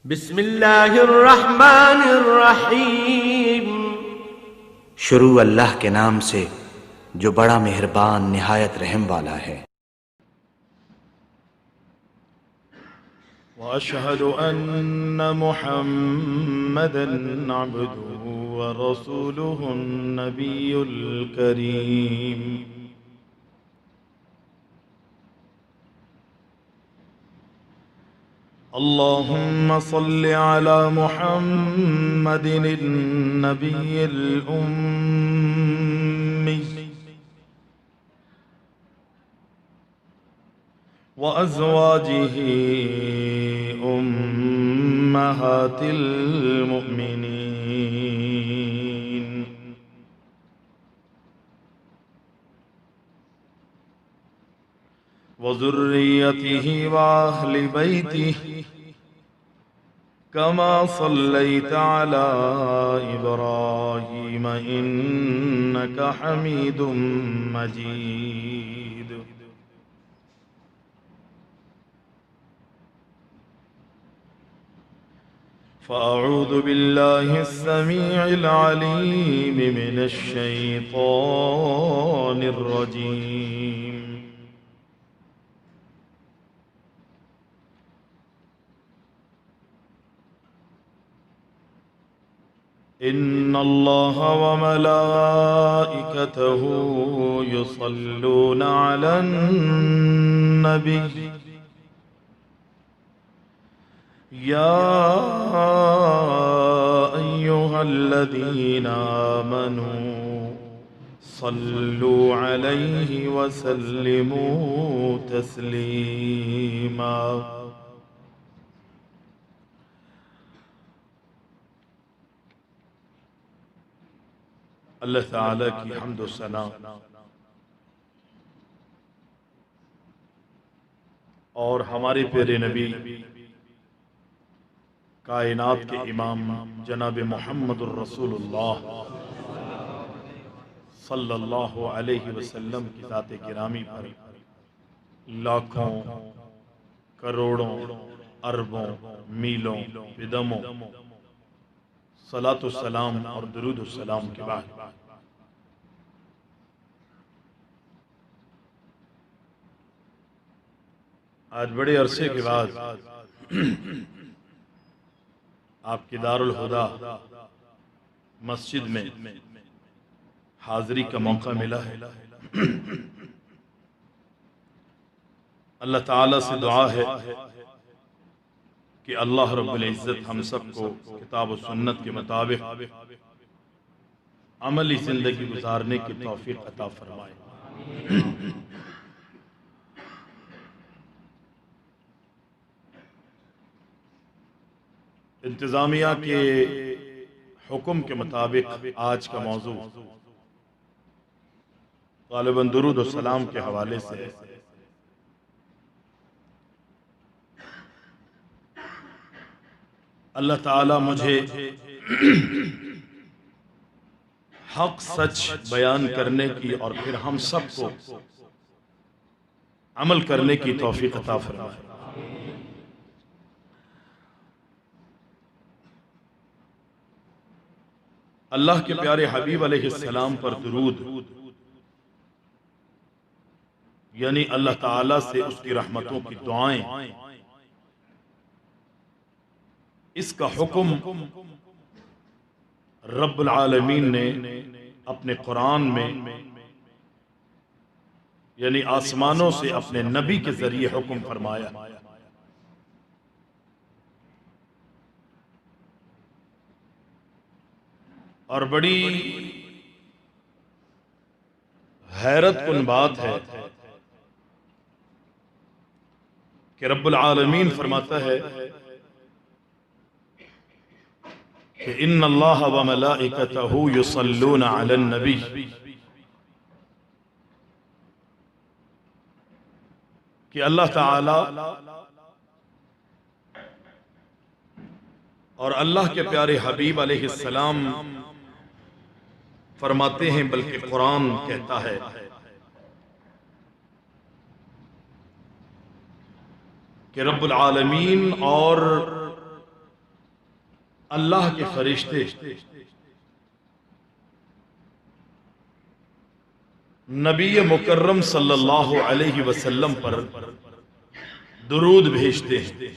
بسم اللہ الرحمن الرحیم۔ شروع اللہ کے نام سے جو بڑا مہربان نہایت رحم والا ہے۔ وَأَشْهَدُ أَنَّ مُحَمَّدًا عَبْدُهُ وَرَسُولُهُ النَّبِيُّ الْكَرِيمُ اللهم صل على محمد النبي الأمي وأزواجه أمهات المؤمنين وذريته وأهل بيته كما صليت على إبراهيم إنك حميد مجيد فأعوذ بالله السميع العليم من الشيطان الرجيم إن الله وملائكته يصلون على النبي يا أيها الذين آمنوا صلوا عليه وسلموا تسليما اللہ تعالیٰ کی حمد و ثنا اور ہمارے پیارے نبی کائنات کے امام جناب محمد الرسول اللہ صلی اللہ علیہ وسلم کی ذات گرامی پر لاکھوں کروڑوں اربوں میلوں بدموں صلاۃ السلام اور درود السلام کے بعد آج بڑے عرصے کے بعد آپ کی دار الہدا مسجد میں حاضری کا موقع ملا ہے۔ اللہ تعالیٰ سے دعا ہے کہ اللہ رب العزت ہم سب کو کتاب و سنت کے مطابق عملی زندگی گزارنے کی توفیق عطا فرمائے۔ انتظامیہ کے حکم کے مطابق آج کا موضوع غالباً درود و سلام کے حوالے سے ہے۔ اللہ تعالیٰ مجھے حق سچ بیان کرنے کی اور پھر ہم سب کو عمل کرنے کی توفیق عطا فرمائے۔ اللہ کے پیارے حبیب علیہ السلام پر درود یعنی اللہ تعالیٰ سے اس کی رحمتوں کی دعائیں، اس کا حکم رب العالمین نے اپنے قرآن میں یعنی آسمانوں سے اپنے نبی کے ذریعے حکم فرمایا۔ اور بڑی حیرت کن بات ہے کہ رب العالمین فرماتا ہے کہ ان اللہ وملائکتہ یصلون علی النبی، کہ اللہ تعالی اور اللہ کے پیارے حبیب علیہ السلام فرماتے ہیں، بلکہ قرآن کہتا ہے کہ رب العالمین اور اللہ کے فرشتے نبی مکرم صلی اللہ علیہ وسلم پر درود بھیجتے ہیں.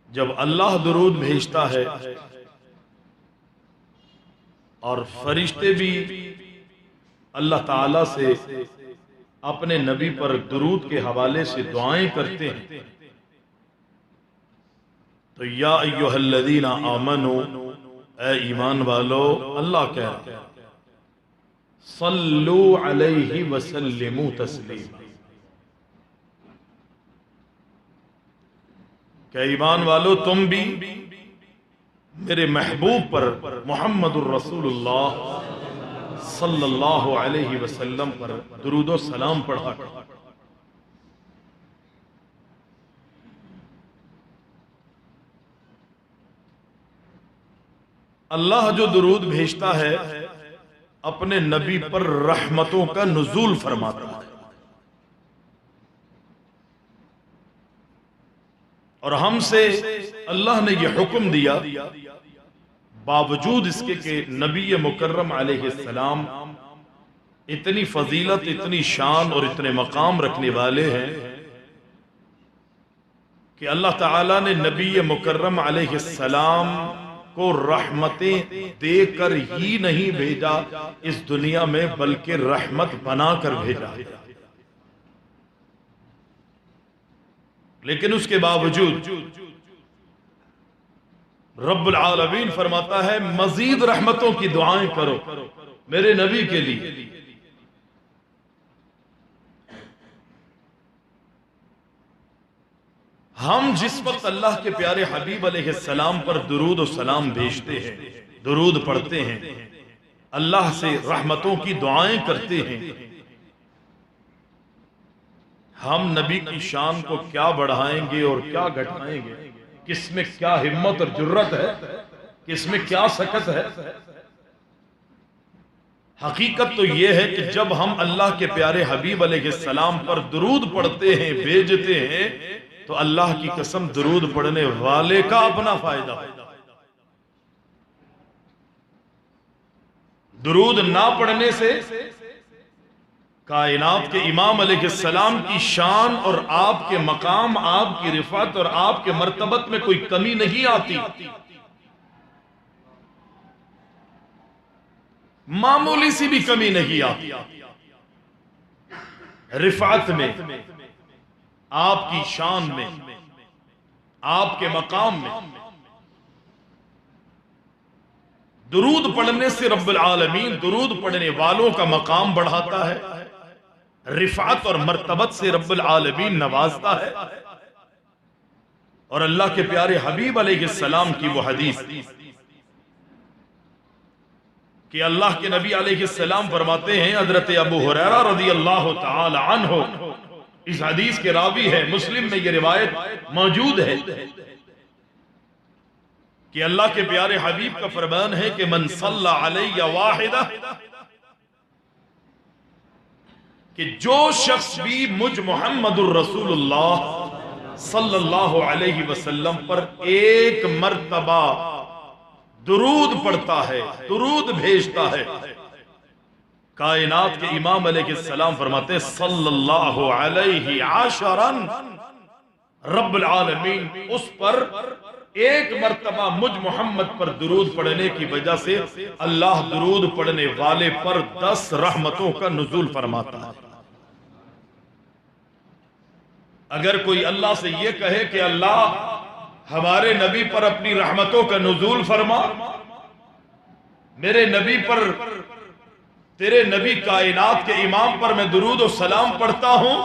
جب اللہ درود بھیجتا ہے اور فرشتے بھی اللہ تعالی سے اپنے نبی پر درود کے حوالے سے دعائیں کرتے ہیں، تو یا ایھا الذین آمنوا، اے ایمان والو، اللہ کہہ رہا ہے صلو علیہ وسلموا تسلیما، کہ ایمان والو تم بھی میرے محبوب پر محمد الرسول اللہ صلی اللہ علیہ وسلم پر درود و سلام پڑھا. اللہ جو درود بھیجتا ہے اپنے نبی پر رحمتوں کا نزول فرماتا ہے، اور ہم سے اللہ نے یہ حکم دیا باوجود اس کے کہ نبی مکرم علیہ السلام اتنی فضیلت، اتنی شان اور اتنے مقام رکھنے والے ہیں کہ اللہ تعالیٰ نے نبی مکرم علیہ السلام کو رحمتیں دے کر ہی نہیں بھیجا اس دنیا میں، بلکہ رحمت بنا کر بھیجا. لیکن اس کے باوجود رب العالمین فرماتا ہے مزید رحمتوں کی دعائیں کرو میرے نبی کے لیے. ہم جس وقت اللہ کے پیارے حبیب علیہ السلام پر درود و سلام بھیجتے ہیں، درود پڑھتے ہیں، اللہ سے رحمتوں کی دعائیں کرتے ہیں، ہم نبی کی شان کو کیا بڑھائیں گے اور کیا گھٹائیں گے؟ کس میں کیا ہمت اور جرت ہے، کس میں کیا سکت ہے؟ حقیقت تو یہ ہے کہ جب ہم اللہ کے پیارے حبیب علیہ السلام پر درود پڑھتے ہیں، بھیجتے ہیں، تو اللہ کی قسم درود پڑھنے والے کا اپنا فائدہ ہے. درود نہ پڑھنے سے کائنات کے امام علیہ السلام کی شان اور آپ کے مقام، آپ کی رفعت اور آپ کے مرتبت میں کوئی کمی نہیں آتی. معمولی سی بھی کمی نہیں آتی رفعت میں، آپ کی شان میں، آپ کے مقام میں. درود پڑھنے سے رب العالمین درود پڑھنے والوں کا مقام بڑھاتا ہے، رفعت اور مرتبت سے رب العالمین نوازتا ہے. اور اللہ کے پیارے حبیب علیہ السلام کی وہ حدیث کہ اللہ کے نبی علیہ السلام فرماتے ہیں، حضرت ابو ہریرہ رضی اللہ تعالی عنہ اس حدیث کے راوی ہے، مسلم میں یہ روایت موجود ہے کہ اللہ کے پیارے حبیب کا فرمان ہے کہ من صلی علی واحدہ، کہ جو شخص بھی مجھ محمد الرسول اللہ صلی اللہ علیہ وسلم پر ایک مرتبہ درود پڑھتا ہے، درود بھیجتا ہے، کائنات کے امام علیہ السلام فرماتے ہیں صلی اللہ علیہ عشرا، رب العالمین اس پر ایک مرتبہ مجھ محمد پر درود پڑھنے کی وجہ سے اللہ درود پڑھنے والے پر 10 رحمتوں کا نزول فرماتا ہے. اگر کوئی اللہ سے یہ کہے کہ اللہ ہمارے نبی پر اپنی رحمتوں کا نزول فرما، میرے نبی پر، تیرے نبی کائنات کے امام پر میں درود و سلام پڑھتا ہوں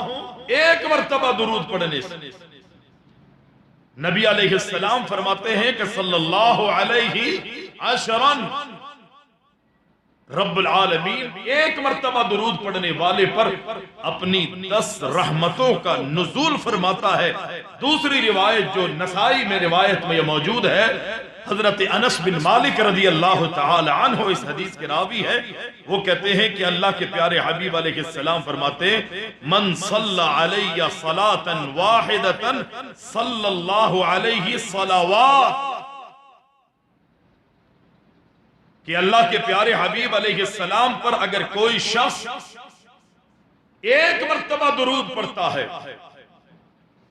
ایک مرتبہ درود پڑھنے سے، نبی علیہ السلام فرماتے ہیں کہ صلی اللہ علیہ عشرا، رب العالمین ایک مرتبہ درود پڑھنے والے پر اپنی 10 رحمتوں کا نزول فرماتا ہے. دوسری روایت جو نسائی میں روایت میں موجود ہے، حضرت انس بن مالک رضی اللہ تعالی عنہ اس حدیث کے راوی ہے، وہ کہتے ہیں کہ اللہ کے پیارے حبیب علیہ السلام فرماتے ہیں من صلی علی صلاۃ واحدۃ صلی اللہ علیہ صلوات، کہ اللہ کے پیارے حبیب علیہ السلام پر اگر کوئی شخص ایک مرتبہ درود پڑھتا ہے،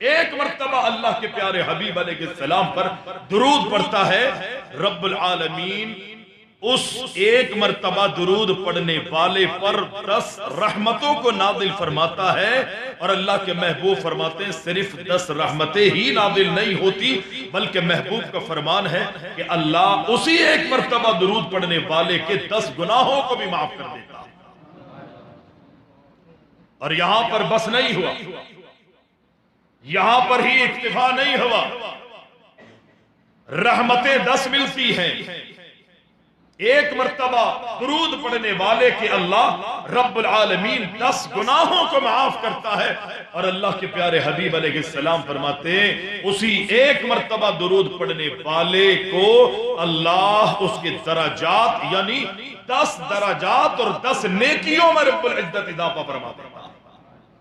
ایک مرتبہ اللہ کے پیارے حبیب علیہ السلام پر درود پڑھتا ہے، رب العالمین اس ایک مرتبہ درود پڑھنے والے پر 10 رحمتوں کو نازل فرماتا ہے، اور اللہ کے محبوب فرماتے ہیں صرف 10 رحمتیں ہی نازل نہیں ہوتی، بلکہ محبوب کا فرمان ہے کہ اللہ اسی ایک مرتبہ درود پڑھنے والے کے 10 گناہوں کو بھی معاف کر دیتا۔ اور یہاں پر بس نہیں ہوا، یہاں پر ہی اکتفا نہیں ہوا، رحمتیں 10 ملتی ہیں، ایک مرتبہ درود پڑھنے والے کے اللہ رب العالمین 10 گناہوں کو معاف کرتا ہے، اور اللہ کے پیارے حبیب علیہ السلام فرماتے ہیں اسی ایک مرتبہ درود پڑھنے والے کو اللہ اس کے درجات یعنی 10 درجات اور 10 نیکیوں میں رب العزت اضافہ فرماتا ہے،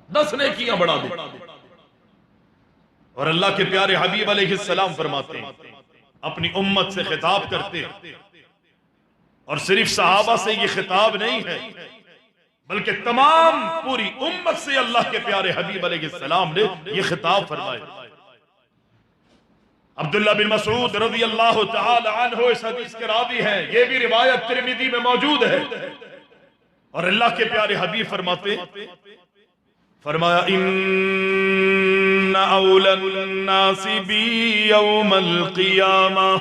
10 نیکیاں بڑھا دیتا۔ اور اللہ کے پیارے حبیب علیہ السلام فرماتے ہیں اپنی امت سے خطاب کرتے ہیں، اور صرف صحابہ سے یہ خطاب نہیں ہے بلکہ تمام پوری امت سے اللہ کے پیارے حبیب علیہ السلام نے یہ خطاب فرمایا۔ عبداللہ بن مسعود رضی اللہ تعالی عنہ اس حدیث کے راوی ہیں، یہ بھی روایت ترمذی میں موجود ہے، اور اللہ کے پیارے حبیب فرماتے فرمایا ان اولی الناس بی یوم القیامہ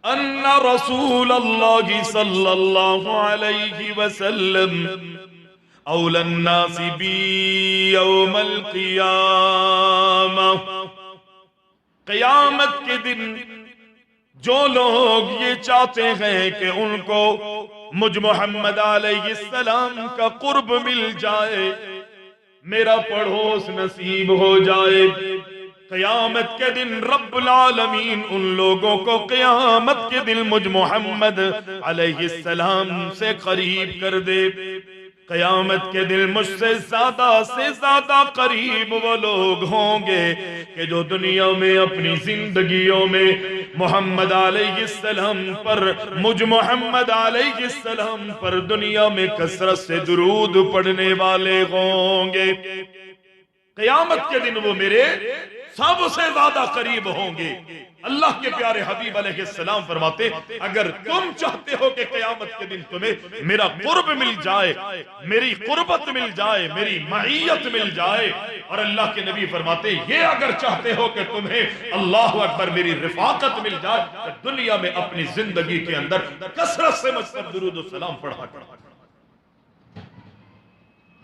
ان رسول اللہ صلی اللہ علیہ وسلم اولی الناس بی یوم القیامہ، قیامت کے دن جو لوگ یہ چاہتے ہیں کہ ان کو مجھ محمد علیہ السلام کا قرب مل جائے، میرا پڑوس نصیب ہو جائے، قیامت کے دن رب العالمین ان لوگوں کو قیامت کے دن مجھ محمد علیہ السلام سے قریب کر دے۔ قیامت کے دن مجھ سے زیادہ قریب وہ لوگ ہوں گے کہ جو دنیا میں اپنی زندگیوں میں محمد علیہ السلام پر مجھ محمد علیہ السلام پر دنیا میں کثرت سے درود پڑھنے والے ہوں گے، قیامت کے دن وہ میرے سب سے زیادہ قریب ہوں گے۔ اللہ کے پیارے حبیب علیہ السلام فرماتے اگر تم چاہتے ہو کہ قیامت کے دن تمہیں میرا قرب مل جائے، میری قربت مل جائے، میری معیت مل جائے، اور اللہ کے نبی فرماتے یہ اگر چاہتے ہو کہ تمہیں اللہ اکبر میری رفاقت مل جائے تو دنیا میں اپنی زندگی کے اندر کثرت سے مجھ پر درود و سلام پڑھا کر،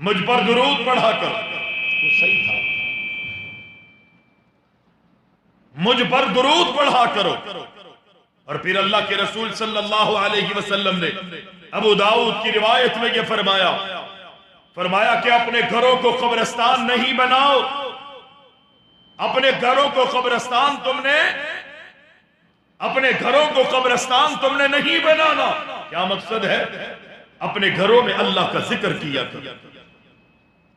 مجھ پر درود پڑھا کر، وہ صحیح تھا، مجھ پر درود پڑھا کرو۔ اور پھر اللہ کے رسول صلی اللہ علیہ وسلم نے ابو داؤد کی روایت میں یہ فرمایا کہ اپنے گھروں کو قبرستان نہیں بناؤ، اپنے گھروں کو قبرستان تم نے نہیں بنانا۔ کیا مقصد ہے؟ اپنے گھروں میں اللہ کا ذکر کیا کرو،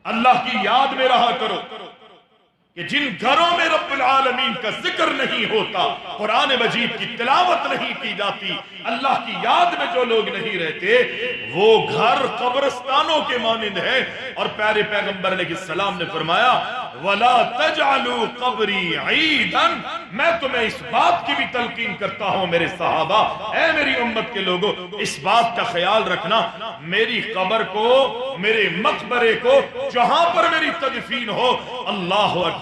اللہ کی یاد میں رہا کرو، کہ جن گھروں میں رب العالمین کا ذکر نہیں ہوتا، قرآن مجید کی تلاوت نہیں کی جاتی، اللہ کی یاد میں جو لوگ نہیں رہتے، وہ گھر قبرستانوں کے مانند ہے۔ اور پیارے پیغمبر علیہ السلام نے فرمایا وَلَا تَجْعَلُوا قَبْرِي عِيدًا، میں تمہیں اس بات کی بھی تلقین کرتا ہوں میرے صحابہ، اے میری امت کے لوگوں، اس بات کا خیال رکھنا میری قبر کو، میرے مقبرے کو، جہاں پر میری تدفین ہو، اللہ اکبر،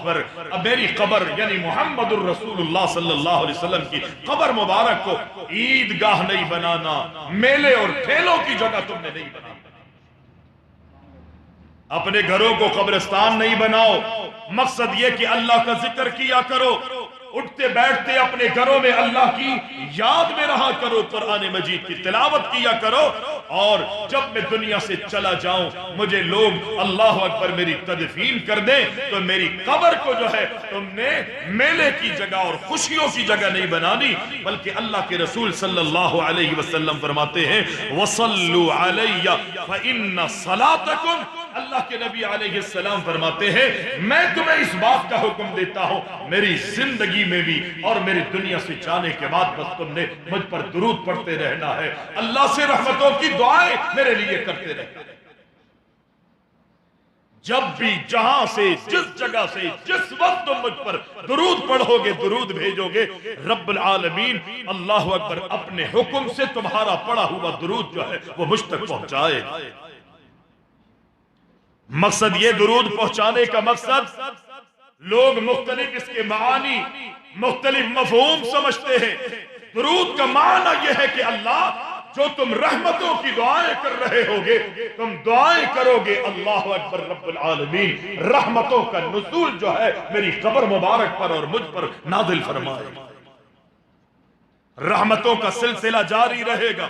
اب میری قبر یعنی محمد الرسول اللہ صلی اللہ علیہ وسلم کی قبر مبارک کو عیدگاہ نہیں بنانا، میلے اور ٹھیلوں کی جگہ تم نے نہیں بنانا۔ اپنے گھروں کو قبرستان نہیں بناؤ، مقصد یہ کہ اللہ کا ذکر کیا کرو، اٹھتے بیٹھتے اپنے گھروں میں اللہ کی یاد میں رہا کرو، قرآن مجید کی تلاوت کیا کرو، اور جب میں دنیا سے چلا جاؤں مجھے لوگ اللہ اکبر میری تدفین کر دیں تو میری قبر کو جو ہے تم نے میلے کی جگہ اور خوشیوں کی جگہ نہیں بنانی، بلکہ اللہ کے رسول صلی اللہ علیہ وسلم فرماتے ہیں وَصَلُّوا عَلَيَّ فَإِنَّ صَلَاتَكُمْ، اللہ کے نبی علیہ السلام فرماتے ہیں میں تمہیں اس بات کا حکم دیتا ہوں میری زندگی میں بھی اور میری دنیا سے جانے کے بعد بس تم نے مجھ پر درود پڑھتے رہنا ہے، اللہ سے رحمتوں کی دعائیں میرے لیے کرتے رہنا ہے۔ جب بھی جہاں سے جس جگہ سے جس وقت تم مجھ پر درود پڑھو گے، درود بھیجو گے، رب العالمین اللہ اکبر اپنے حکم سے تمہارا پڑھا ہوا درود جو ہے وہ مجھ تک پہنچائے۔ مقصد یہ درود پہنچانے کا مقصد لوگ مختلف اس کے معانی مختلف مفہوم سمجھتے ہیں۔ درود کا معنی یہ ہے کہ اللہ جو تم رحمتوں کی دعائیں کر رہے ہوگے، تم دعائیں کرو گے اللہ اکبر رب العالمین رحمتوں کا نزول جو ہے میری قبر مبارک پر اور مجھ پر نازل فرمائے، رحمتوں کا سلسلہ جاری رہے گا۔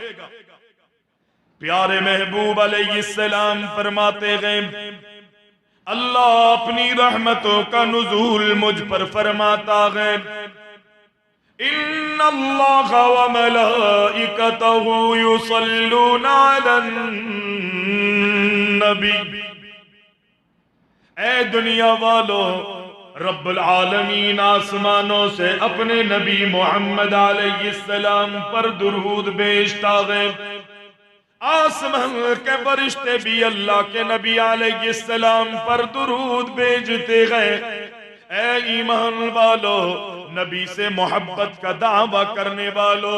پیارے محبوب علیہ السلام فرماتے گئے اللہ اپنی رحمتوں کا نزول مجھ پر فرماتا ہے ان اللہ وملائکتہ یصلون علی النبی، اے دنیا والو رب العالمین آسمانوں سے اپنے نبی محمد علیہ السلام پر درود بھیجتا ہے، آسمان کے فرشتے بھی اللہ کے نبی علیہ السلام پر درود بھیجتے گئے۔ اے ایمان والو، نبی سے محبت کا دعویٰ کرنے والو،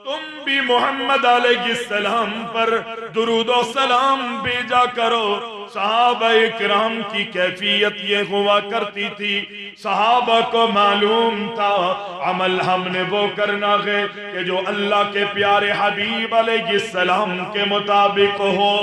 تم بھی محمد علیہ السلام پر درود و سلام بھیجا کرو۔ صحابہ اکرام کی کیفیت یہ ہوا کرتی تھی، صحابہ کو معلوم تھا عمل ہم نے وہ کرنا ہے کہ جو اللہ کے پیارے حبیب علیہ السلام کے مطابق ہو،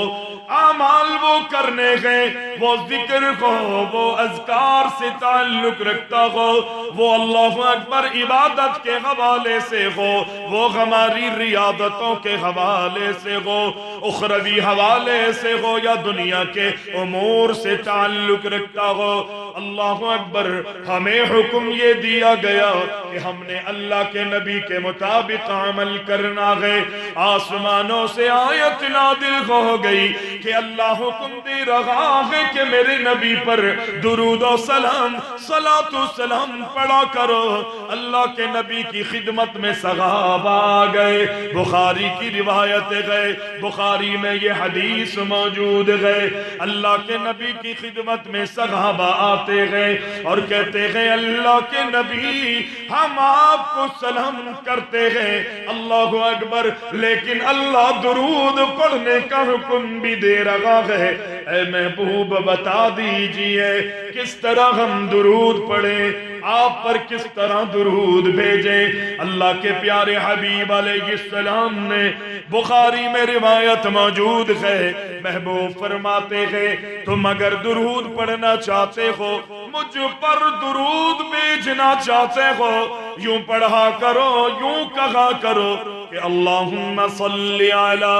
اعمال وہ کرنے گئے، وہ ذکر ہو، وہ اذکار سے تعلق رکھتا ہو، وہ اللہ اکبر عبادت کے حوالے سے ہو، وہ ہماری ریاضتوں کے حوالے سے ہو، اخروی حوالے سے ہو یا دنیا کے امور سے تعلق رکھتا ہو۔ اللہ اکبر ہمیں حکم یہ دیا گیا کہ ہم نے اللہ کے نبی کے مطابق عمل کرنا ہے۔ آسمانوں سے آیت نازل ہو گئی کہ اللہ حکم دے رہا ہے کہ میرے نبی پر درود و سلام صلاۃ و سلام پڑھا کرو۔ اللہ کے نبی کی خدمت میں صحابہ آ گئے، بخاری کی روایت ہے، بخاری میں یہ حدیث موجود ہے، اللہ کے نبی کی خدمت میں صحابہ آتے گئے اور کہتے ہیں اللہ کے نبی ہم آپ کو سلام کرتے ہیں، اللہ اکبر، لیکن اللہ درود پڑھنے کا حکم بھی دے رہا ہے۔ اے محبوب بتا دیجئے کس طرح ہم درود پڑھیں، آپ پر کس طرح درود بھیجیں۔ اللہ کے پیارے حبیب علیہ السلام نے بخاری میں روایت موجود ہے، محبوب فرماتے ہیں تم اگر درود پڑھنا چاہتے ہو، مجھ پر درود بھیجنا چاہتے ہو، یوں پڑھا کرو، یوں کہا کرو کہ اللہم صلی علی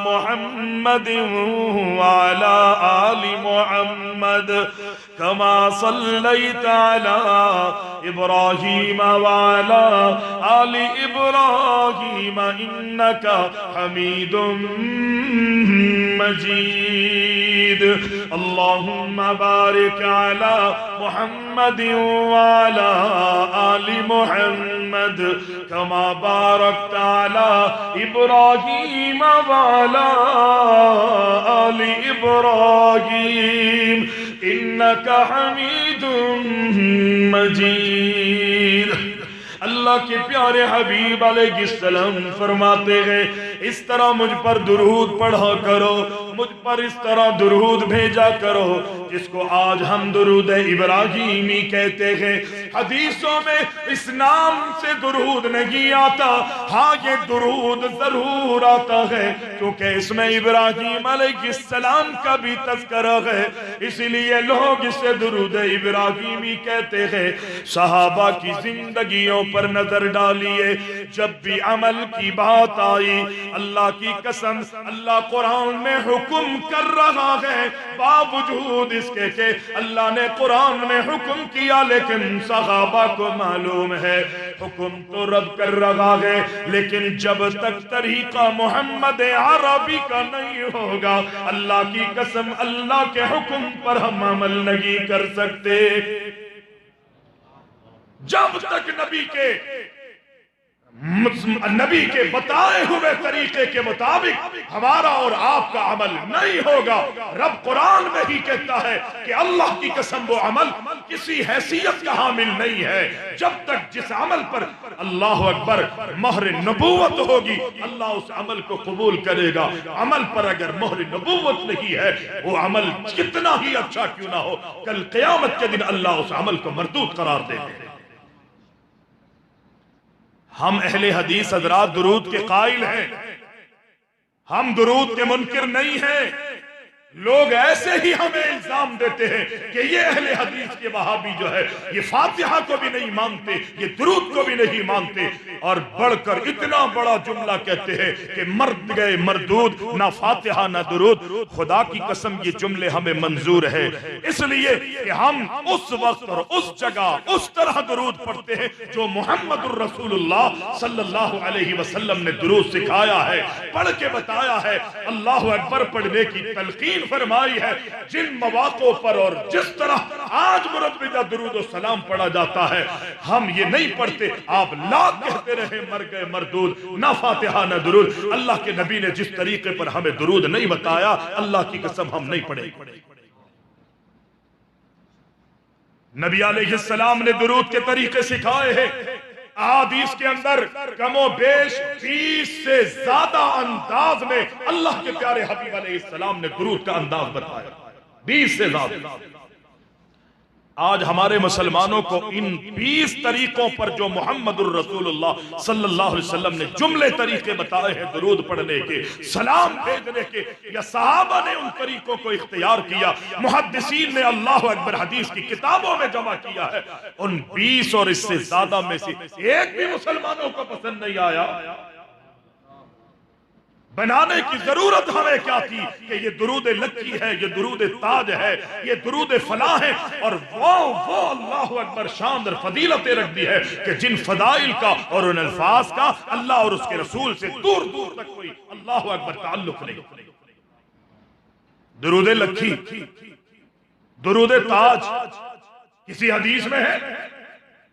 محمد وعلی آل محمد کما صلیت علی ابراہیم وعلی آل ابراہیم انکا حمید مجید، اللہم بارک علی محمد وعلی آل محمد کما بارکت علی ابراہیم وعلی آل ابراہیم انکا حمید مجید۔ اللہ کے پیارے حبیب علیہ السلام فرماتے ہیں اس طرح مجھ پر درود پڑھا کرو، مجھ پر اس طرح درود بھیجا کرو جس کو آج ہم درود ابراہیمی کہتے ہیں۔ حدیثوں میں اس نام سے درود نہیں آتا، ہاں یہ درود ضرور آتا ہے کیونکہ اس میں ابراہیم علیہ السلام کا بھی تذکرہ ہے، اسی لیے لوگ اسے درود ابراہیمی کہتے ہیں۔ صحابہ کی زندگیوں پر نظر ڈالیے، جب بھی عمل کی بات آئی، اللہ کی قسم اللہ قرآن میں حکم کر رہا ہے، باوجود اس کے کہ اللہ نے قرآن میں حکم کیا لیکن صحابہ کو معلوم ہے حکم تو رب کر رہا ہے، لیکن جب تک طریقہ محمد عربی کا نہیں ہوگا اللہ کی قسم اللہ کے حکم پر ہم عمل نہیں کر سکتے۔ جب تک نبی کے بتائے ہوئے طریقے کے مطابق ہمارا اور آپ کا عمل نہیں ہوگا، رب قرآن میں ہی کہتا ہے کہ اللہ کی قسم وہ عمل کسی حیثیت کا حامل نہیں ہے جب تک جس عمل پر اللہ اکبر مہر نبوت ہوگی اللہ اس عمل کو قبول کرے گا۔ عمل پر اگر مہر نبوت نہیں ہے وہ عمل کتنا ہی اچھا کیوں نہ ہو، کل قیامت کے دن اللہ اس عمل کو مردود قرار دے گا۔ ہم اہل حدیث حضرات درود کے قائل ہیں، ہم درود کے منکر نہیں ہیں۔ لوگ ایسے ہی ہمیں الزام دیتے ہیں کہ یہ اہل حدیث کے وہابی جو ہے یہ فاتحہ کو بھی نہیں مانتے، یہ درود کو بھی نہیں مانتے، اور بڑھ کر اتنا بڑا جملہ کہتے ہیں کہ مرد گئے مردود، نہ فاتحہ نہ درود۔ خدا کی قسم یہ جملے ہمیں منظور ہے، اس لیے کہ ہم اس وقت اور اس جگہ اس طرح درود پڑھتے ہیں جو محمد الرسول اللہ صلی اللہ علیہ وسلم نے درود سکھایا ہے، پڑھ کے بتایا ہے، اللہ اکبر پڑھنے کی تلقین فرمائی ہے۔ جن مواقع پر اور جس طرح آج مرددہ درود و سلام پڑھا جاتا ہے ہم یہ نہیں پڑھتے، آپ لاکھ کہتے رہے مر گئے مردود، نہ فاتحہ نہ درود۔ اللہ کے نبی نے جس طریقے پر ہمیں درود نہیں بتایا اللہ کی قسم ہم نہیں پڑھیں۔ نبی علیہ السلام نے درود کے طریقے سکھائے ہیں، احادیث کے اندر کم و بیش 20 سے زیادہ انداز میں اللہ کے پیارے حبیب علیہ السلام نے درود کا انداز بتایا، 20 سے زیادہ۔ آج ہمارے مسلمانوں کو ان 20 طریقوں پر جو محمد الرسول اللہ صلی اللہ علیہ وسلم نے جملے طریقے بتائے ہیں درود پڑھنے کے، سلام بھیجنے کے، یا صحابہ نے ان طریقوں کو اختیار کیا، محدثین نے اللہ اکبر حدیث کی کتابوں میں جمع کیا ہے، ان 20 اور اس سے زیادہ میں سے ایک بھی مسلمانوں کو پسند نہیں آیا۔ بنانے کی ضرورت ہمیں کیا تھی کہ یہ درود لکی ہے، یہ درود تاج ہے، یہ درود فلاں ہے، اور وہ اللہ اکبر شان اور فضیلتیں رکھ دی ہے کہ جن فضائل کا اور ان الفاظ کا اللہ اور اس کے رسول سے دور دور تک کوئی اللہ اکبر تعلق نہیں۔ درود لکی، درود تاج کسی حدیث میں ہے؟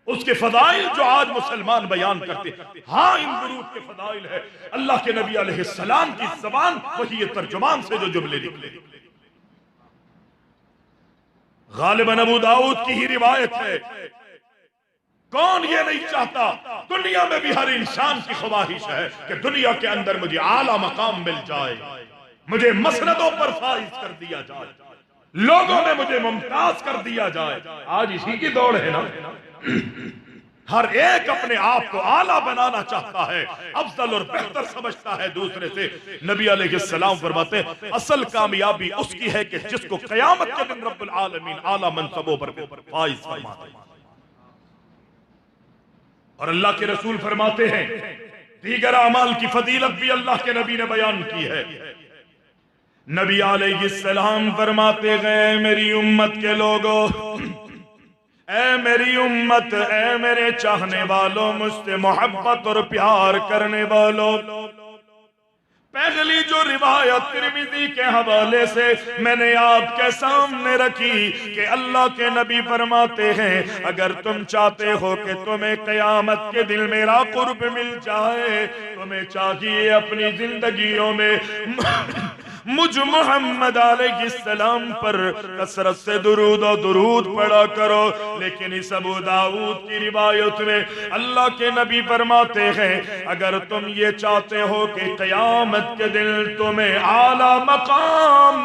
اس کے فضائل جو آج مسلمان بیان کرتے ہیں، ہاں ان درود کے فضائل ہے، اللہ کے نبی علیہ السلام کی زبان وہی ترجمان سے جو جملے نکلے۔ غالباً ابو داؤد کی ہی روایت ہے، کون یہ نہیں چاہتا، دنیا میں بھی ہر انسان کی خواہش ہے کہ دنیا کے اندر مجھے اعلیٰ مقام مل جائے، مجھے مسندوں پر فائز کر دیا جائے، لوگوں میں مجھے ممتاز کر دیا جائے۔ آج اسی کی دوڑ ہے نا، ہر ایک اپنے آپ کو اعلیٰ بنانا چاہتا ہے، افضل اور بہتر سمجھتا ہے دوسرے سے۔ نبی علیہ السلام فرماتے ہیں اصل کامیابی اس کی ہے کہ جس کو قیامت کے دن رب العالمین اعلیٰ منصبوں پر فائز فرماتے ہیں۔ اور اللہ کے رسول فرماتے ہیں دیگر اعمال کی فضیلت بھی اللہ کے نبی نے بیان کی ہے۔ نبی علیہ السلام فرماتے گئے میری امت کے لوگوں، اے میری امت، اے میرے چاہنے والوں، مجھ سے محبت اور پیار کرنے والوں، پہلی جو روایت ترمذی کے حوالے سے میں نے آپ کے سامنے رکھی کہ اللہ کے نبی فرماتے ہیں اگر تم چاہتے ہو کہ تمہیں قیامت کے دن میرا قرب مل جائے، تمہیں چاہیے اپنی زندگیوں میں مجھ محمد علیہ السلام پر کثرت سے درود و درود پڑھا کرو۔ لیکن اس ابو داؤد کی روایت میں اللہ کے نبی فرماتے ہیں اگر تم یہ چاہتے ہو کہ قیامت کے دن تمہیں اعلیٰ مقام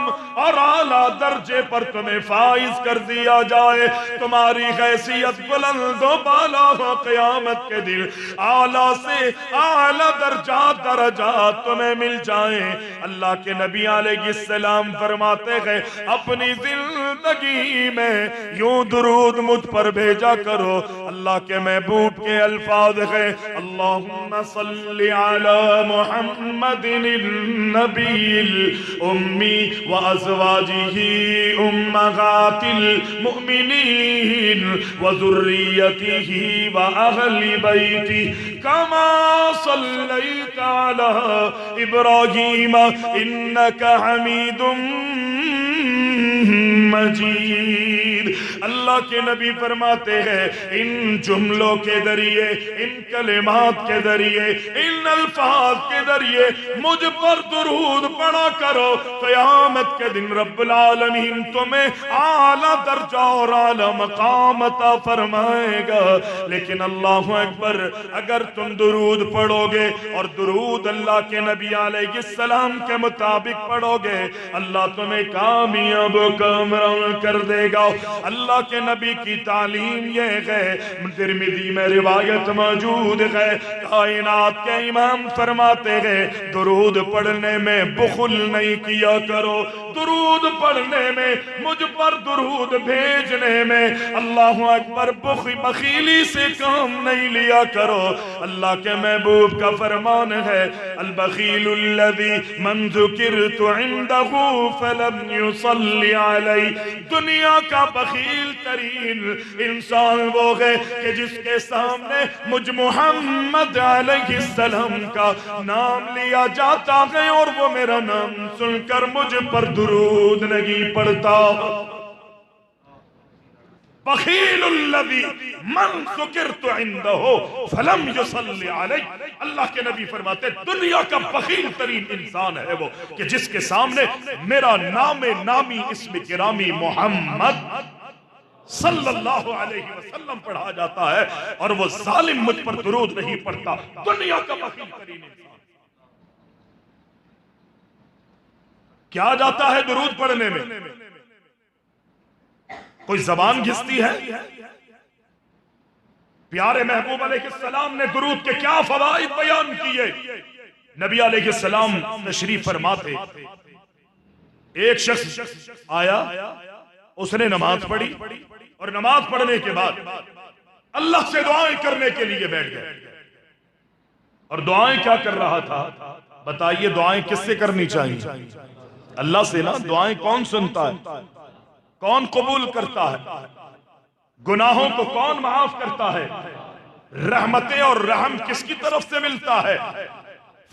اور اعلیٰ درجے پر تمہیں فائز کر دیا جائے، تمہاری حیثیت بلند و بالا ہو، قیامت کے دن اعلیٰ سے اعلیٰ درجات تمہیں مل جائیں، اللہ کے نبی علیہ السلام فرماتے ہیں اپنی زندگی میں یوں درود مجھ پر بھیجا کرو۔ اللہ کے محبوب کے الفاظ ہیں اللہم صلی علی محمد النبی الامی وازواجہ امہات المؤمنین وذریتہ واہل بیتہ کما صلیت علی ابراہیم انک حمید مجید۔ اللہ کے نبی فرماتے ہیں ان جملوں کے ذریعے، ان کلمات کے ذریعے، ان الفاظ کے ذریعے مجھ پر درود پڑھا کرو، قیامت کے دن رب العالمین تمہیں اعلیٰ درجہ اور اعلیٰ مقام عطا فرمائے گا۔ لیکن اللہ اکبر، اگر تم درود پڑھو گے اور درود اللہ کے نبی علیہ السلام کے مطابق پڑھو گے، اللہ تمہیں کامیاب و کامران کر دے گا۔ اللہ کے نبی کی تعلیم یہ ہے، ترمذی میں روایت موجود ہے، کائنات کے امام فرماتے ہیں درود پڑھنے میں بخل نہیں کیا کرو، درود پڑھنے میں، مجھ پر درود بھیجنے میں اللہ اکبر بخیلی سے کام نہیں لیا کرو۔ اللہ کے محبوب کا فرمان ہے البخیل الذی من ذکرت عندہ فلم یصلی علی، دنیا کا بخیل ترین انسان وہ ہے کہ جس کے سامنے مجھ محمد علیہ السلام کا نام لیا جاتا ہے اور وہ میرا نام سن کر مجھ پر درود نہیں پڑھتا۔ بخیل الذی من ذکرت عندہ فلم یصلی علی، اللہ کے نبی فرماتے دنیا کا بخیل ترین انسان ہے وہ کہ جس کے سامنے میرا نام نامی اسم گرامی محمد صلی اللہ علیہ وسلم پڑھا جاتا ہے اور وہ ظالم مجھ پر درود نہیں پڑھتا۔ دنیا کا بخیل ترین انسان کیا جاتا ہے درود پڑھنے میں؟ کوئی زبان گھستی ہے؟ پیارے محبوب علیہ السلام نے درود کے کیا فوائد بیان کیے؟ نبی علیہ السلام تشریف فرماتے، ایک شخص آیا، اس نے نماز پڑھی اور نماز پڑھنے کے بعد اللہ سے دعائیں کرنے کے لیے بیٹھ گئے۔ اور دعائیں کیا کر رہا تھا؟ بتائیے دعائیں کس سے کرنی چاہیے؟ اللہ سے نا۔ دعائیں کون سنتا ہے؟ کون قبول کرتا ہے؟ گناہوں کو کون معاف کرتا ہے؟ رحمتیں اور رحم کس کی طرف سے ملتا ہے؟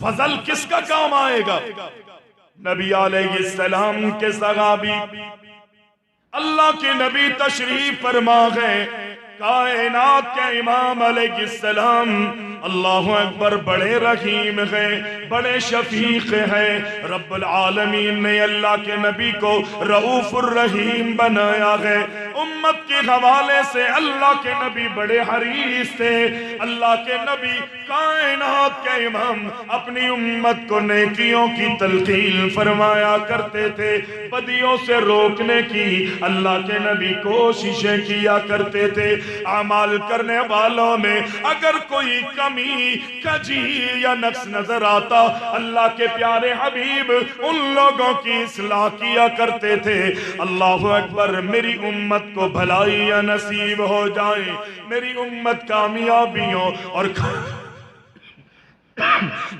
فضل کس کا کام آئے گا؟ نبی علیہ السلام کے صحابی اللہ کے نبی تشریف فرما گئے، کائنات کے امام علیہ السلام اللہ اکبر بڑے رحیم ہیں، بڑے شفیق ہیں۔ رب العالمین نے اللہ کے نبی کو رؤوف الرحیم بنایا ہے۔ امت کے حوالے سے اللہ کے نبی بڑے حریص تھے۔ اللہ کے نبی کائنات کے امام اپنی امت کو نیکیوں کی تلقین فرمایا کرتے تھے، بدیوں سے روکنے کی اللہ کے نبی کوششیں کیا کرتے تھے۔ اعمال کرنے والوں میں اگر کوئی کمی، کجی یا نقص نظر آتا، اللہ کے پیارے حبیب ان لوگوں کی اصلاح کیا کرتے تھے۔ اللہ اکبر، میری امت کو بھلائیاں نصیب ہو جائیں، میری امت کامیابیوں اور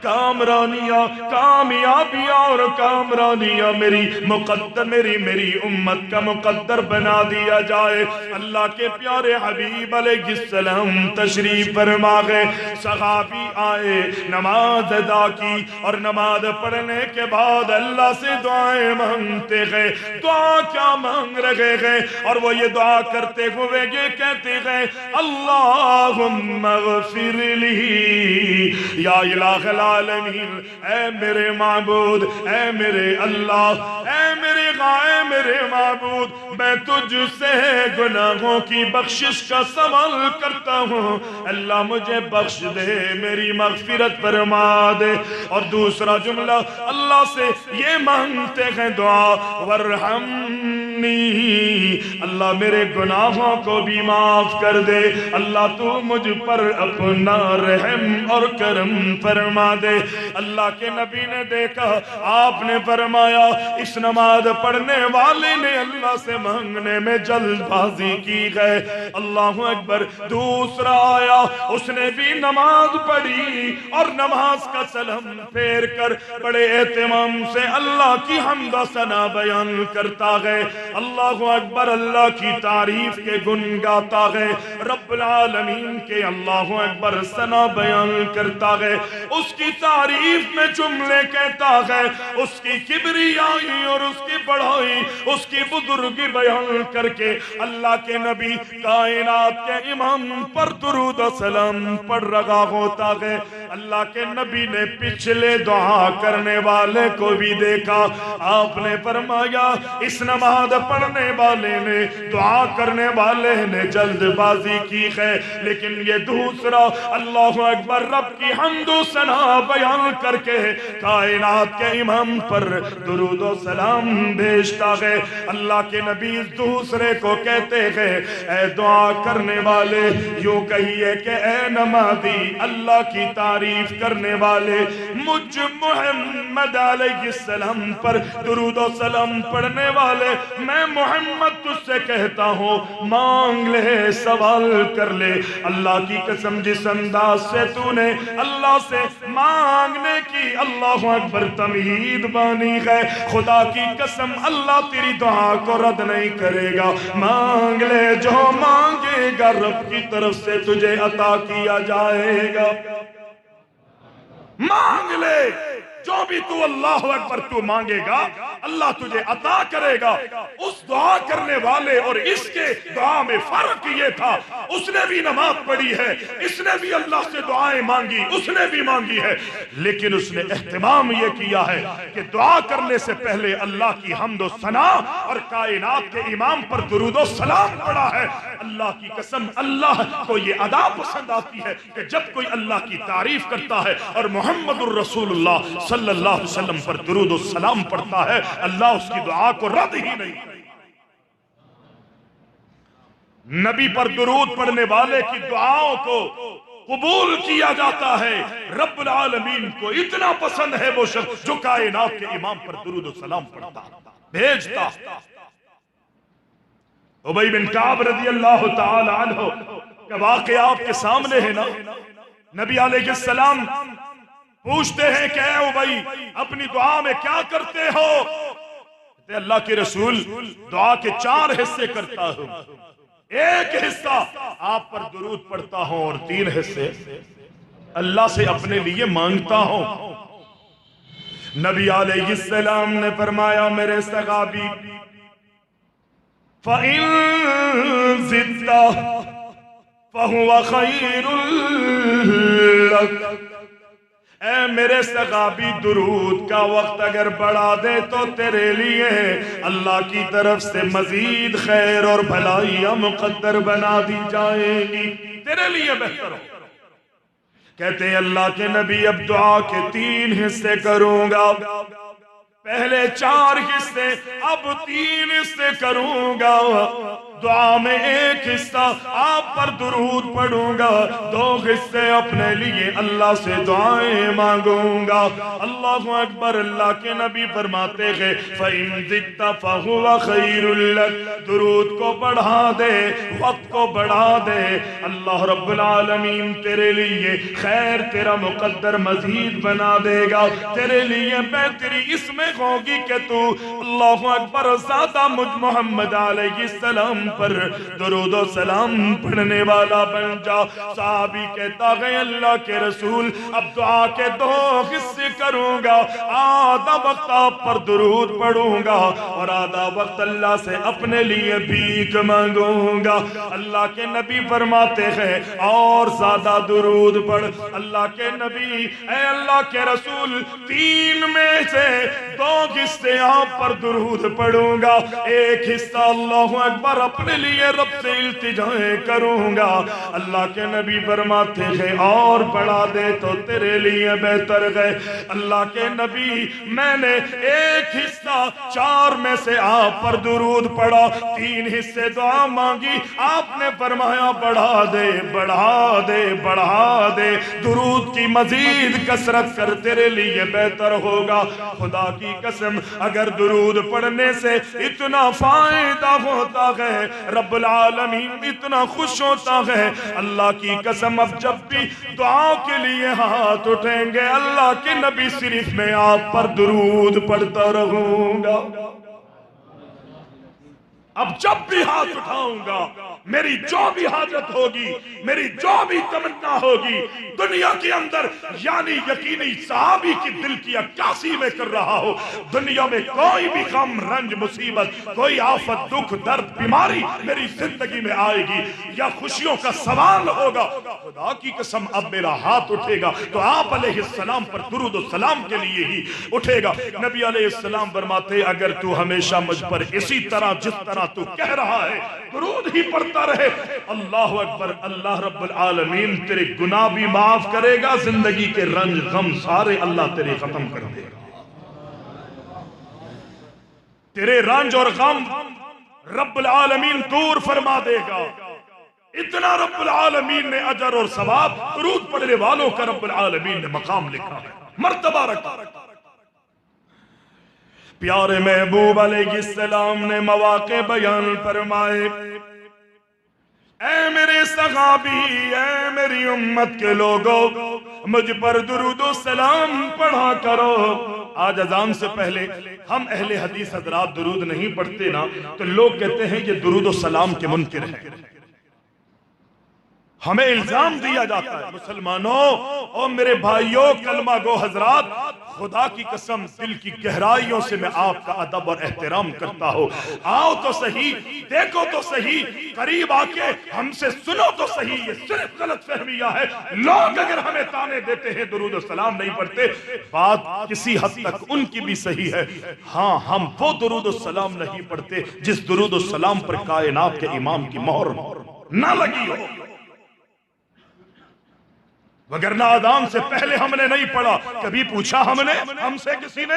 کامرانیاں، کامیابیاں اور کامرانیاں میری امت کا مقدر بنا دیا جائے۔ اللہ کے پیارے حبیب علیہ السلام تشریف فرما گئے، صحابی آئے، نماز ادا کی اور نماز پڑھنے کے بعد اللہ سے دعائیں مانگتے گئے۔ دعا کیا مانگ رہے ہیں؟ اور وہ یہ دعا کرتے ہوئے یہ کہتے ہیں اللہم اغفر لی، یا الہ العالمین، اے میرے معبود، اے میرے اللہ، اے میرے معبود، میں تجھ سے گناہوں کی بخشش کا سوال کرتا ہوں، اللہ مجھے بخش دے، میری مغفرت فرما دے۔ اور دوسرا جملہ اللہ سے یہ مانگتے ہیں دعا، وارحمنی، اللہ میرے گناہوں کو بھی معاف کر دے، اللہ تو مجھ پر اپنا رحم اور کرم فرما دے۔ اللہ کے نبی نے دیکھا، آپ نے فرمایا اس نماز پڑھنے والے نے اللہ سے مانگنے میں جلد بازی کی ہے، اللہ اکبر۔ دوسرا آیا، اس نے بھی نماز پڑھی اور نماز کا سلام پھیر کر بڑے اہتمام سے اللہ کی حمد و ثنا بیان کرتا ہے، اللہ اکبر، اللہ کی تعریف کے گن گاتا ہے، رب العالمین کے اللہ اکبر ثنا بیان کرتا ہے، اس کی تعریف میں جملے کہتا ہے، اس کی کبریائی اور اس کی بڑائی، اس کی بزرگی بیان کر کے اللہ کے نبی کائنات کے امام پر درود و سلام پڑھ رہا ہوتا ہے۔ اللہ کے نبی نے پچھلے دعا کرنے والے کو بھی دیکھا، آپ نے فرمایا اس نماز پڑھنے والے نے، دعا کرنے والے نے جلد بازی کی ہے، لیکن یہ دوسرا اللہ اکبر رب کی حمد و ثنا بیان کر کے کائنات کے امام پر درود و سلام بھیجتا ہے۔ اللہ کے نبی اس دوسرے کو کہتے ہیں، اے دعا کرنے والے، یوں کہیے کہ اے نمازی، اللہ کی تعریف کرنے والے، مجھ محمد علیہ السلام پر درود و سلام پڑھنے والے، میں محمد تجھ سے کہتا ہوں، مانگ لے، سوال کر لے۔ اللہ کی قسم جس انداز سے تو نے اللہ سے مانگنے کی اللہ اکبر تمہید بانی ہے، خدا کی قسم اللہ تیری دعا کو رد نہیں کرے گا۔ مانگ لے، جو مانگے گا رب کی طرف سے تجھے عطا کیا جائے گا۔ مانگ لے، جو بھی تو اللہ اکبر تو مانگے گا اللہ تجھے عطا کرے گا۔ اس دعا کرنے والے اور اس کے دعا میں فرق یہ تھا، اس نے بھی نماز پڑھی ہے، اس نے بھی اللہ سے دعائیں مانگی، اس نے بھی مانگی ہے، لیکن اس نے اہتمام یہ کیا ہے کہ دعا کرنے سے پہلے اللہ کی حمد و ثنا اور کائنات کے امام پر درود و سلام پڑھا ہے۔ اللہ کی قسم اللہ کو یہ ادا پسند آتی ہے کہ جب کوئی اللہ کی تعریف کرتا ہے اور محمد الرسول اللہ صلی اللہ علیہ وسلم پر درود و سلام پڑھتا ہے، اللہ اس کی دعا کو رد ہی نہیں کرے۔ نبی پر درود پڑھنے والے کی دعاؤں کو قبول کیا جاتا ہے۔ رب العالمین کو اتنا پسند ہے وہ شخص جو کائنات کے امام پر درود و سلام پڑھتا بھیجتا۔ ابی بن کعب رضی اللہ تعالی عنہ کا واقعہ آپ کے سامنے ہے نا۔ نبی علیہ السلام پوچھتے ہیں کہ اے ابی اپنی دعا میں کیا کرتے ہو؟ کہتے اللہ کے رسول دعا کے 4 حصے کرتا ہوں، ایک حصہ آپ پر درود پڑھتا ہوں اور 3 حصے اللہ سے اپنے لیے مانگتا ہوں۔ نبی علیہ السلام نے فرمایا میرے صحابی فَإِن زِدْتَ فَهُوَ خَيْرٌ لَكَ، اے میرے صحابی درود کا وقت اگر بڑھا دے تو تیرے لیے اللہ کی طرف سے مزید خیر اور بھلائیاں مقدر بنا دی جائیں گی، تیرے لیے بہتر ہو۔ کہتے ہیں اللہ کے نبی اب دعا کے 3 حصے کروں گا، پہلے 4 حصے اب 3 حصے کروں گا۔ دعا میں ایک حصہ آپ پر درود پڑھوں گا، 2 حصے اپنے لیے اللہ سے دعائیں مانگوں گا۔ اللہ اکبر۔ اللہ کے نبی فرماتے ہیں فَإِن زِدْتَ فَهُوَ خَيْرٌ لَكَ، درود کو بڑھا دے، وقت کو بڑھا دے، اللہ رب العالمین تیرے لیے خیر تیرا مقدر مزید بنا دے گا۔ تیرے لیے بہتری اس میں ہوگی کہ تو اللہ اکبر زیادہ مجھ محمد علیہ السلام السلام پر درود و سلام پڑھنے والا بن جا۔ صحابی کہتا ہے اللہ کے رسول اب دعا کے 2 حصے کروں گا، آدھا وقت آپ پر درود پڑھوں گا اور آدھا وقت اللہ سے اپنے لیے بھیک مانگوں گا۔ اللہ کے نبی فرماتے ہیں اور زیادہ درود پڑھ۔ اللہ کے نبی اے اللہ کے رسول 3 میں سے 2 حصے آپ پر درود پڑھوں گا، 1 حصہ اللہ اکبر اپنے لیے رب سے التجائیں کروں گا۔ اللہ کے نبی فرماتے ہیں اور پڑھا دے تو تیرے لیے بہتر ہے۔ اللہ کے نبی میں نے 1 حصہ 4 میں سے آپ پر درود پڑھا، 3 حصے دعا مانگی، آپ نے فرمایا بڑھا دے بڑھا دے بڑھا دے، درود کی مزید کثرت کر تیرے لیے بہتر ہوگا۔ خدا کی قسم اگر درود پڑھنے سے اتنا فائدہ ہوتا ہے، رب العالمین اتنا خوش ہوتا ہے، اللہ کی قسم اب جب بھی دعا کے لیے ہاتھ اٹھیں گے اللہ کے نبی صرف میں آپ پر درود پڑھتا رہوں گا۔ اب جب بھی ہاتھ اٹھاؤں گا میری جو بھی حاجت ہوگی، میری جو بھی تمنا ہوگی دنیا کے اندر، یعنی یقینی صحابی کی دل کی عکاسی میں کر رہا ہو، دنیا میں کوئی بھی غم رنج مصیبت، کوئی آفت دکھ درد بیماری میری زندگی میں آئے گی یا خوشیوں کا سوال ہوگا، خدا کی قسم اب میرا ہاتھ اٹھے گا تو آپ علیہ السلام پر درود و سلام کے لیے ہی اٹھے گا۔ نبی علیہ السلام فرماتے اگر تو ہمیشہ مجھ پر اسی طرح جس طرح تو کہہ رہا ہے درود ہی پڑھتا رہے، اللہ اکبر، اللہ رب العالمین تیرے گناہ بھی معاف کرے گا، زندگی کے رنج غم سارے اللہ تیرے ختم کر دے گا، تیرے رنج اور غم رب العالمین دور فرما دے گا۔ اتنا رب العالمین نے اجر اور ثواب درود پڑھنے والوں کا رب العالمین نے مقام لکھا ہے، مرتبہ رکھا۔ پیارے محبوب علیہ السلام نے مواقع بیان فرمائے، اے میرے صحابی، اے میری امت کے لوگوں، مجھ پر درود و سلام پڑھا کرو۔ آج اذان سے پہلے ہم اہل حدیث حضرات درود نہیں پڑھتے نا تو لوگ کہتے ہیں یہ درود و سلام کے منکر ہیں، ہمیں الزام دیا جاتا ہے۔ مسلمانوں اور میرے بھائیوں، کلمہ گو حضرات، خدا کی قسم دل کی گہرائیوں سے میں آپ کا ادب اور احترام کرتا ہوں، آؤ تو صحیح، دیکھو تو صحیح، قریب آ کے ہم سے سنو تو صحیح، یہ صرف غلط فہمیہ ہے۔ لوگ اگر ہمیں تانے دیتے ہیں درود و سلام نہیں پڑھتے، بات کسی حد تک ان کی بھی صحیح ہے، ہاں ہم وہ درود و سلام نہیں پڑھتے جس درود و سلام پر کائنات کے امام کی مہر نہ لگی ہو، وگرنہ اذان سے پہلے ہم نے نہیں پڑھا۔ کبھی پوچھا ہم نے، ہم سے کسی نے،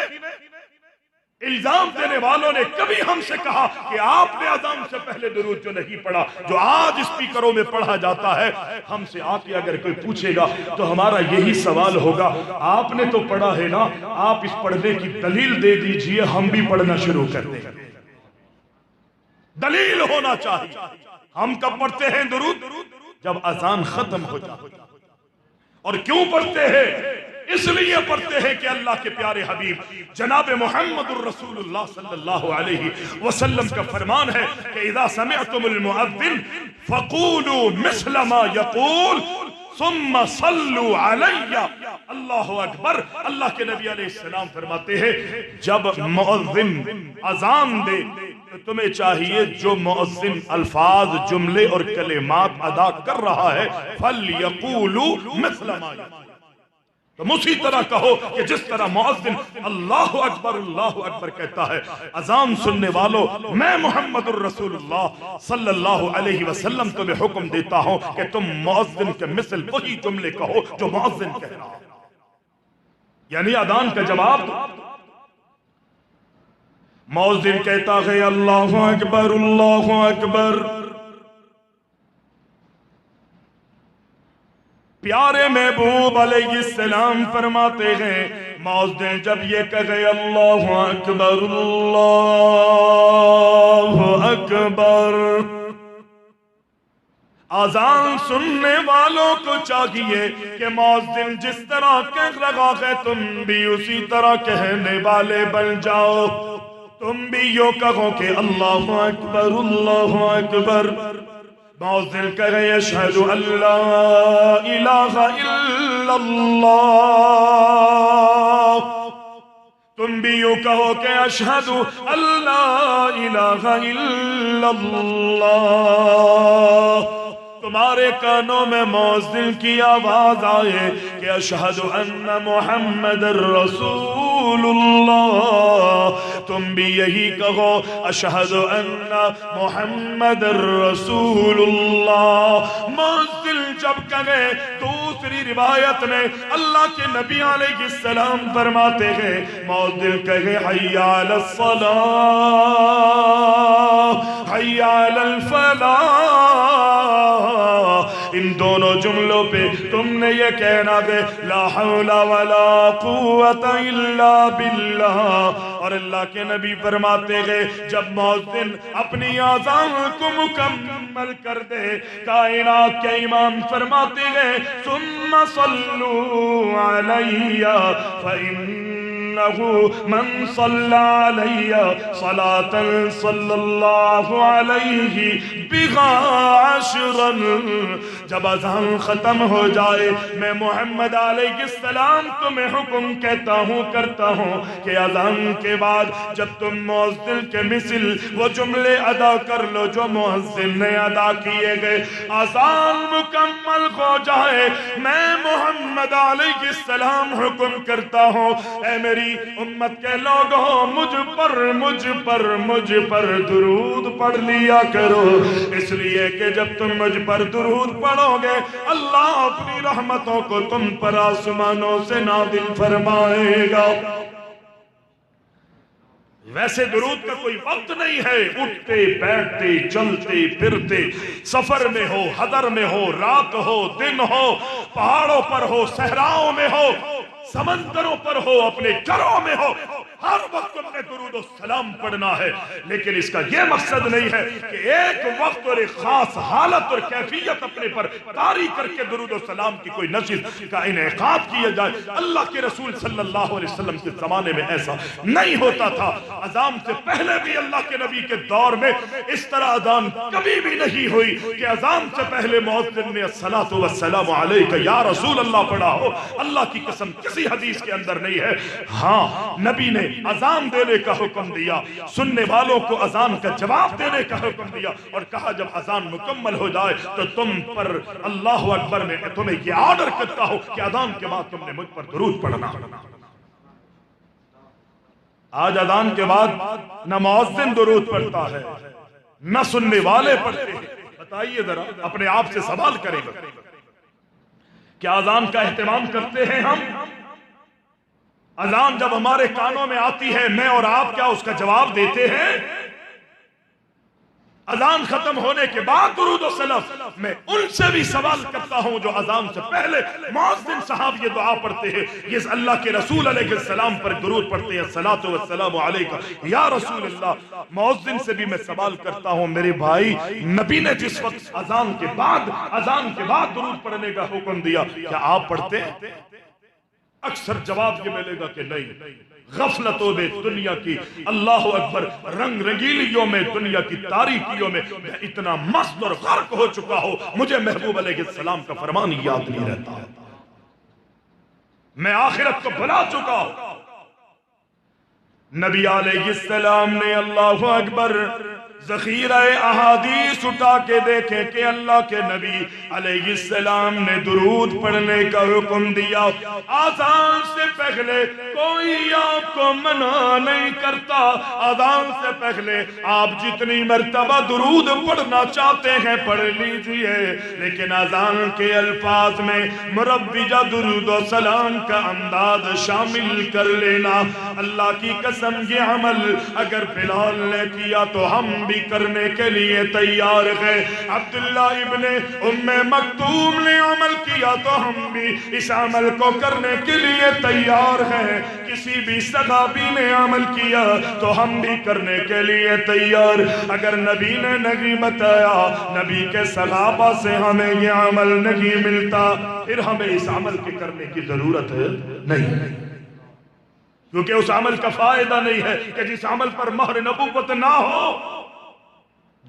الزام دینے والوں نے کبھی ہم سے کہا کہ آپ نے اذان سے پہلے درود جو نہیں پڑھا، جو آج اسپیکروں میں پڑھا جاتا ہے، ہم سے آ کے اگر کوئی پوچھے گا تو ہمارا یہی سوال ہوگا، آپ نے تو پڑھا ہے نا، آپ اس پڑھنے کی دلیل دے دیجئے، ہم بھی پڑھنا شروع کر دیں۔ دلیل ہونا چاہیے۔ ہم کب پڑھتے ہیں درود؟ جب اذان ختم ہو جائے۔ اور کیوں پڑھتے ہیں؟ اس لیے پڑھتے ہیں کہ اللہ کے پیارے حبیب جناب محمد الرسول اللہ صلی اللہ علیہ وسلم کا فرمان ہے کہ اذا سمعتم المؤذن فقولوا مثل ما يقول ثم صلوا علی۔ اللہ اکبر، اللہ کے نبی علیہ السلام فرماتے ہیں جب مؤذن اذان دے تو تمہیں چاہیے جو مؤذن الفاظ، جملے اور کلمات ادا کر رہا ہے فَلْيَقُولُوا مِثْلَ مَا يَقُولُ، تم اسی طرح کہو کہ جس طرح مؤذن اللہ اکبر کہتا ہے۔ اذان سننے والوں، میں محمد الرسول اللہ صلی اللہ علیہ وسلم تمہیں حکم دیتا ہوں کہ تم مؤذن کے مثل وہی جملے کہو جو مؤذن کہہ رہا ہے، یعنی اذان کا جواب دو۔ مؤذن کہتا ہے اللہ اکبر اللہ اکبر، پیارے محبوب علیہ السلام فرماتے ہیں مؤذن جب یہ کہے اللہ اکبر اللہ اکبر، اذان سننے والوں کو چاہیے کہ مؤذن جس طرح کہہ رہا ہے تم بھی اسی طرح کہنے والے بن جاؤ۔ تم بھی یوں کہو کہ اللہ اکبر اللہ اکبر، مؤذن کہے اشہد ان لا الہ الا اللہ، تم بھی یوں کہو کہ اشہد ان لا الہ الا اللہ، تمہارے کانوں میں مؤذن کی آواز آئے کہ اشہد ان محمد رسول اللہ، تم بھی یہی کہو اشہد ان محمد رسول اللہ۔ مؤذن جب کہے، دوسری روایت میں اللہ کے نبی علیہ السلام فرماتے ہیں مؤذن کہے حی علی الصلاۃ حی علی الفلاح، ان دونوں جملوں پہ تم نے یہ کہنا دے لا حول ولا قوت الا باللہ، اور اللہ کے نبی فرماتے گئے جب مؤذن اپنی آذان کو مکمل کر دے، کائنات کے امام فرماتے گئے ثم صلوا علی فإنه من صلى علي صلاة صلى الله عليه بها عشرا، جب اذان ختم ہو جائے میں محمد علیہ السلام تمہیں حکم کہتا ہوں کرتا ہوں کہ اذان کے بعد جب تم مؤذن کے مثل وہ جملے ادا کر لو جو مؤذن نے ادا کیے گئے، اذان مکمل ہو جائے میں محمد علیہ السلام حکم کرتا ہوں اے میری امت کے لوگوں مجھ پر درود پڑھ لیا کرو، اس لیے کہ جب تم مجھ پر درود پڑھو گے اللہ اپنی رحمتوں کو تم پر آسمانوں سے نازل فرمائے گا۔ ویسے درود کا کوئی وقت نہیں ہے، اٹھتے بیٹھتے چلتے پھرتے، سفر میں ہو حضر میں ہو رات ہو دن ہو، پہاڑوں پر ہو صحراؤں میں ہو سمندروں پر ہو اپنے گھروں میں ہو، ہر وقت تم نے درود و سلام پڑھنا ہے، لیکن اس کا یہ مقصد نہیں ہے کہ ایک وقت اور ایک خاص حالت اور کیفیت اپنے پر طاری کر کے درود و سلام کی کوئی نشست کا انعقاد کیا جائے۔ اللہ کے رسول صلی اللہ علیہ وسلم کے زمانے میں ایسا نہیں ہوتا تھا، اذان سے پہلے بھی اللہ کے نبی کے دور میں اس طرح اذان کبھی بھی نہیں ہوئی کہ اذان سے پہلے مؤذن نے الصلاۃ والسلام علیک یا رسول اللہ پڑھا ہو، اللہ کی قسم کسی حدیث کے اندر نہیں ہے۔ ہاں نبی نے اذان دینے کا حکم دیا، سننے والوں کو اذان کا جواب دینے کا حکم دیا، اور کہا جب اذان مکمل ہو جائے تو تم پر اللہ اکبر میں تمہیں یہ آرڈر کرتا ہوں کہ اذان کے بعد تم نے مجھ پر درود پڑھنا۔ آج اذان کے بعد نہ مؤذن درود پڑھتا ہے نہ سننے والے پڑھتے ہیں۔ بتائیے ذرا اپنے آپ سے سوال کریں گے، کیا اذان کا اہتمام کرتے ہیں ہم؟ اذان جب ہمارے کانوں میں آتی ہے میں اور آپ کیا اس کا جواب دیتے ہیں؟ اذان ختم ہونے کے بعد درود و سلام میں ان سے بھی سوال کرتا ہوں جو اذان سے پہلے مؤذن صاحب یہ دعا پڑھتے ہیں، یہ اللہ کے رسول علیہ السلام پر درود پڑھتے ہیں الصلاۃ والسلام علیک یا رسول اللہ۔ مؤذن سے بھی میں سوال کرتا ہوں میرے بھائی، نبی نے جس وقت اذان کے بعد درود پڑھنے کا حکم دیا کیا آپ پڑھتے ہیں؟ اکثر جواب یہ ملے گا کہ نہیں، غفلتوں میں دنیا کی اللہ اکبر رنگ رنگیلیوں میں دنیا کی تاریکیوں میں میں اتنا مست اور غرق ہو چکا ہوں مجھے محبوب علیہ السلام کا فرمان یاد نہیں رہتا، میں آخرت کو بھلا چکا ہوں۔ نبی علیہ السلام نے اللہ اکبر ذخیرہ احادیث اٹھا کے دیکھیں کہ اللہ کے نبی علیہ السلام نے درود پڑھنے کا حکم دیا، اذان سے پہلے کوئی آپ کو منع نہیں کرتا، اذان سے پہلے آپ جتنی مرتبہ درود پڑھنا چاہتے ہیں پڑھ لیجئے، لیکن اذان کے الفاظ میں مربجہ درود و سلام کا انداز شامل کر لینا۔ اللہ کی قسم یہ عمل اگر بلال نے کیا تو ہم بھی کرنے کے لیے تیار ہیں، عبداللہ ابن ام مکتوم نے عمل کیا تو ہم بھی اس عمل کو کرنے کے لیے تیار ہیں، کسی بھی صحابی نے عمل کیا تو ہم بھی کرنے کے لیے تیار۔ اگر نبی نے نہیں بتایا، نبی کے صحابہ سے ہمیں یہ عمل نہیں ملتا، پھر ہمیں اس عمل کے کرنے کی ضرورت ہے نہیں۔ کیونکہ اس عمل کا فائدہ نہیں ہے کہ جس عمل پر مہر نبوت نہ ہو.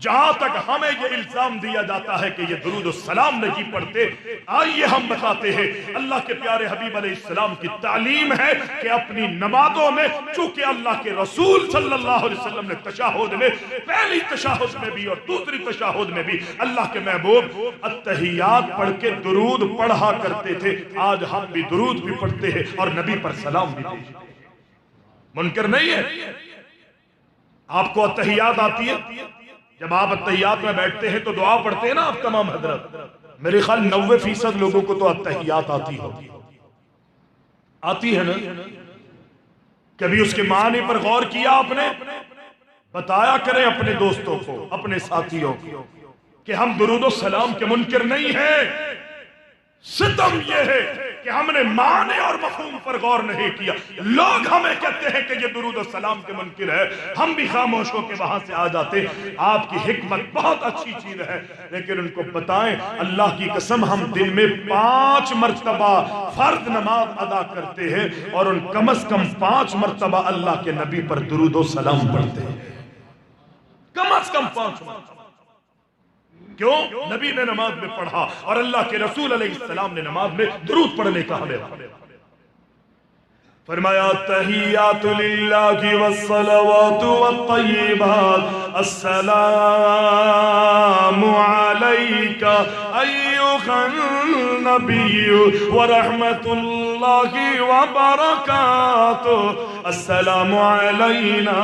جہاں تک ہمیں یہ الزام دیا جاتا ہے کہ یہ درود السلام نہیں پڑھتے، آئیے ہم بتاتے ہیں اللہ کے پیارے حبیب علیہ السلام کی تعلیم ہے کہ اپنی نمازوں میں چونکہ اللہ کے رسول صلی اللہ علیہ وسلم نے تشہد میں، پہلی تشہد میں بھی اور دوسری تشہد میں بھی اللہ کے محبوب التحیات پڑھ کے درود پڑھا کرتے تھے. آج ہم بھی درود بھی پڑھتے ہیں اور نبی پر سلام بھی بھیجتے ہیں. منکر نہیں ہے. آپ کو التحیات آتی ہے؟ جب آپ التحیات میں بیٹھتے ہیں تو دعا پڑھتے ہیں نا آپ تمام حضرت. میرے خیال 90% لوگوں کو تو التحیات آتی ہوگی. آتی ہے نا؟ کبھی اس کے معنی پر غور کیا آپ نے؟ بتایا کریں اپنے دوستوں کو، اپنے ساتھیوں کو کہ ہم درود و سلام کے منکر نہیں ہیں. ستم یہ ہے کہ ہم نے معنی اور مفہوم پر غور نہیں کیا. لوگ ہمیں کہتے ہیں کہ یہ درود و سلام کے منکر ہے، ہم بھی خاموش ہو کے وہاں سے آ جاتے. آپ کی حکمت بہت اچھی چیز ہے، لیکن ان کو بتائیں اللہ کی قسم ہم دن میں 5 مرتبہ فرض نماز ادا کرتے ہیں اور ان کم از کم 5 مرتبہ اللہ کے نبی پر درود و سلام پڑھتے ہیں. کم از کم 5 مرتبہ. کیوں؟ نبی نے نماز میں پڑھا اور اللہ کے رسول علیہ السلام نے نماز میں درود پڑھنے کا ہمیں فرمایا. تحیات للہ والصلوات والطیبات السلام علیک ایھا النبی ورحمت اللہ وبرکاتہ. السلام علینا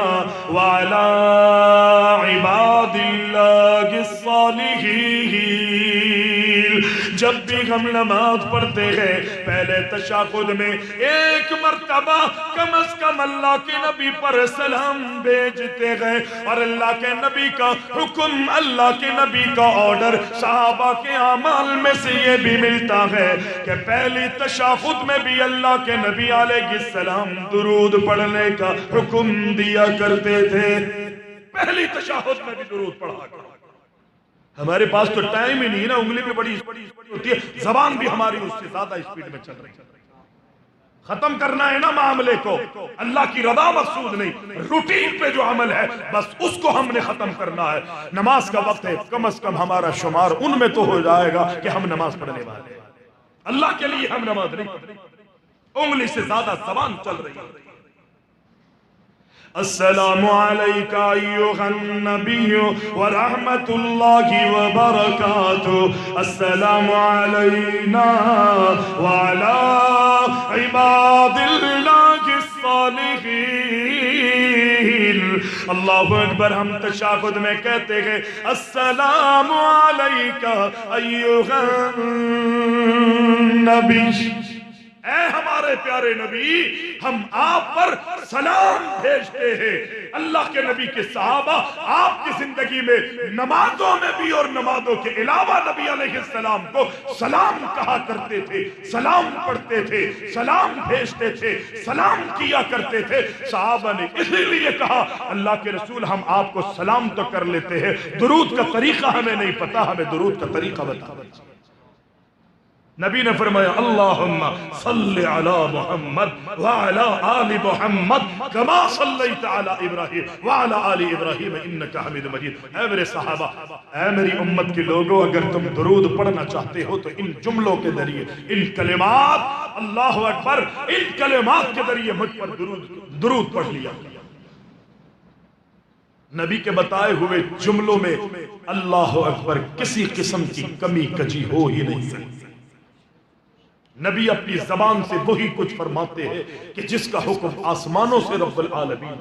وعلی عباد اللہ الصالحین. جب بھی ہم نماز پڑھتے ہیں پہلے تشہد میں ایک مرتبہ کم از کم اللہ کے نبی پر سلام بھیجتے ہیں. اور اللہ کے نبی کا حکم، اللہ کے نبی کا آرڈر صحابہ کے اعمال میں سے یہ بھی ملتا ہے کہ پہلی تشہد میں بھی اللہ کے نبی علیہ السلام درود پڑھنے کا حکم دیا کرتے تھے. پہلی تشہد میں بھی درود پڑھا کرتے. ہمارے پاس تو ٹائم ہی نہیں نا، انگلی بھی بڑی ہوتی ہے، زبان بھی ہماری اس سے زیادہ اسپیڈ میں چل رہی ہے. ختم کرنا ہے نا معاملے کو. اللہ کی رضا مقصود نہیں، روٹین پہ جو عمل ہے بس اس کو ہم نے ختم کرنا ہے. نماز کا وقت ہے، کم از کم ہمارا شمار ان میں تو ہو جائے گا کہ ہم نماز پڑھنے والے ہیں. اللہ کے لیے ہم نماز نہیں پڑھ رہے، انگلی سے زیادہ زبان چل رہی ہے. السلام علیک ایھا النبی ورحمت اللہ وبرکاتہ. السلام علینا وعلی عباد اللہ الصالحین. اللہ اکبر. ہم تشہد میں کہتے ہیں السلام علیک ایھا النبی. اے ہمارے پیارے نبی، ہم آپ پر سلام بھیجتے ہیں. اللہ کے نبی کے صحابہ آپ کی زندگی میں نمازوں میں بھی اور نمازوں کے علاوہ نبی علیہ السلام کو سلام کہا کرتے تھے، سلام پڑھتے تھے، سلام بھیجتے تھے، سلام کیا کرتے تھے. صحابہ نے اسی لیے کہا اللہ کے رسول ہم آپ کو سلام تو کر لیتے ہیں، درود کا طریقہ ہمیں نہیں پتا، ہمیں درود کا طریقہ بتا. نبی نے فرمایا اللہم صلی علی محمد وعلی آل محمد کما صلیت علی ابراہیم وعلی آل ابراہیم انکا حمید مجید. اے میرے صحابہ، اے میری امت کے لوگوں، اگر تم درود پڑھنا چاہتے ہو تو ان جملوں کے ذریعے، ان کلمات، اللہ اکبر، ان کلمات کے ذریعے مجھ پر درود پڑھ لیا. نبی کے بتائے ہوئے جملوں میں اللہ اکبر کسی قسم کی کمی کجی ہو ہی نہیں سکتی. نبی اپنی زبان سے وہی کچھ فرماتے ہیں کہ جس کا حکم آسمانوں سے رب العالمین.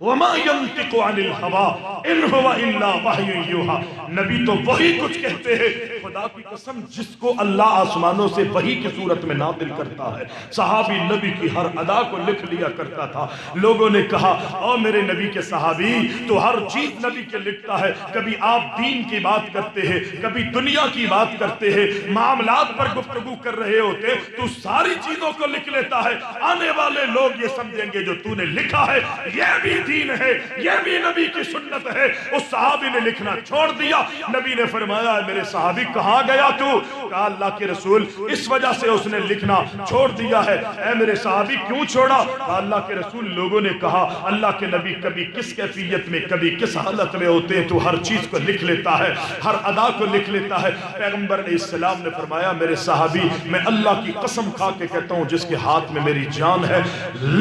وَمَا يَنْتِقُ عَنِ الْهَوَىٰ إِنْ هُوَ إِلَّا وَحْيٌ يُوحَىٰ. نبی تو وہی کچھ کہتے ہیں، خدا کی قسم جس کو اللہ آسمانوں سے وحی کی صورت میں نازل کرتا ہے. صحابی نبی کی ہر ادا کو لکھ لیا کرتا تھا. لوگوں نے کہا او میرے نبی کے صحابی، تو ہر چیز نبی کے لکھتا ہے، کبھی آپ دین کی بات کرتے ہیں، کبھی دنیا کی بات کرتے ہیں، معاملات پر گفتگو کر رہے ہوتے تو ساری چیزوں کو لکھ لیتا ہے. آنے والے لوگ یہ سمجھیں گے جو تو نے لکھا ہے یہ بھی دین ہے، یہ بھی نبی کی سنت ہے۔ اس صحابی نے لکھنا چھوڑ دیا۔ نبی نے فرمایا میرے صحابی کہاں گیا تو؟ کہا اللہ کے رسول اس وجہ سے اس نے لکھنا چھوڑ دیا ہے۔ اے میرے صحابی کیوں چھوڑا؟ کہا اللہ کے رسول لوگوں نے کہا اللہ کے نبی کبھی کس کیفیت میں کبھی کس حالت میں ہوتے ہیں تو ہر چیز کو لکھ لیتا ہے، ہر ادا کو لکھ لیتا ہے۔ پیغمبر علیہ السلام نے فرمایا میرے صحابی میں اللہ کی قسم کھا کے کہتا ہوں جس کے ہاتھ میں میری جان ہے،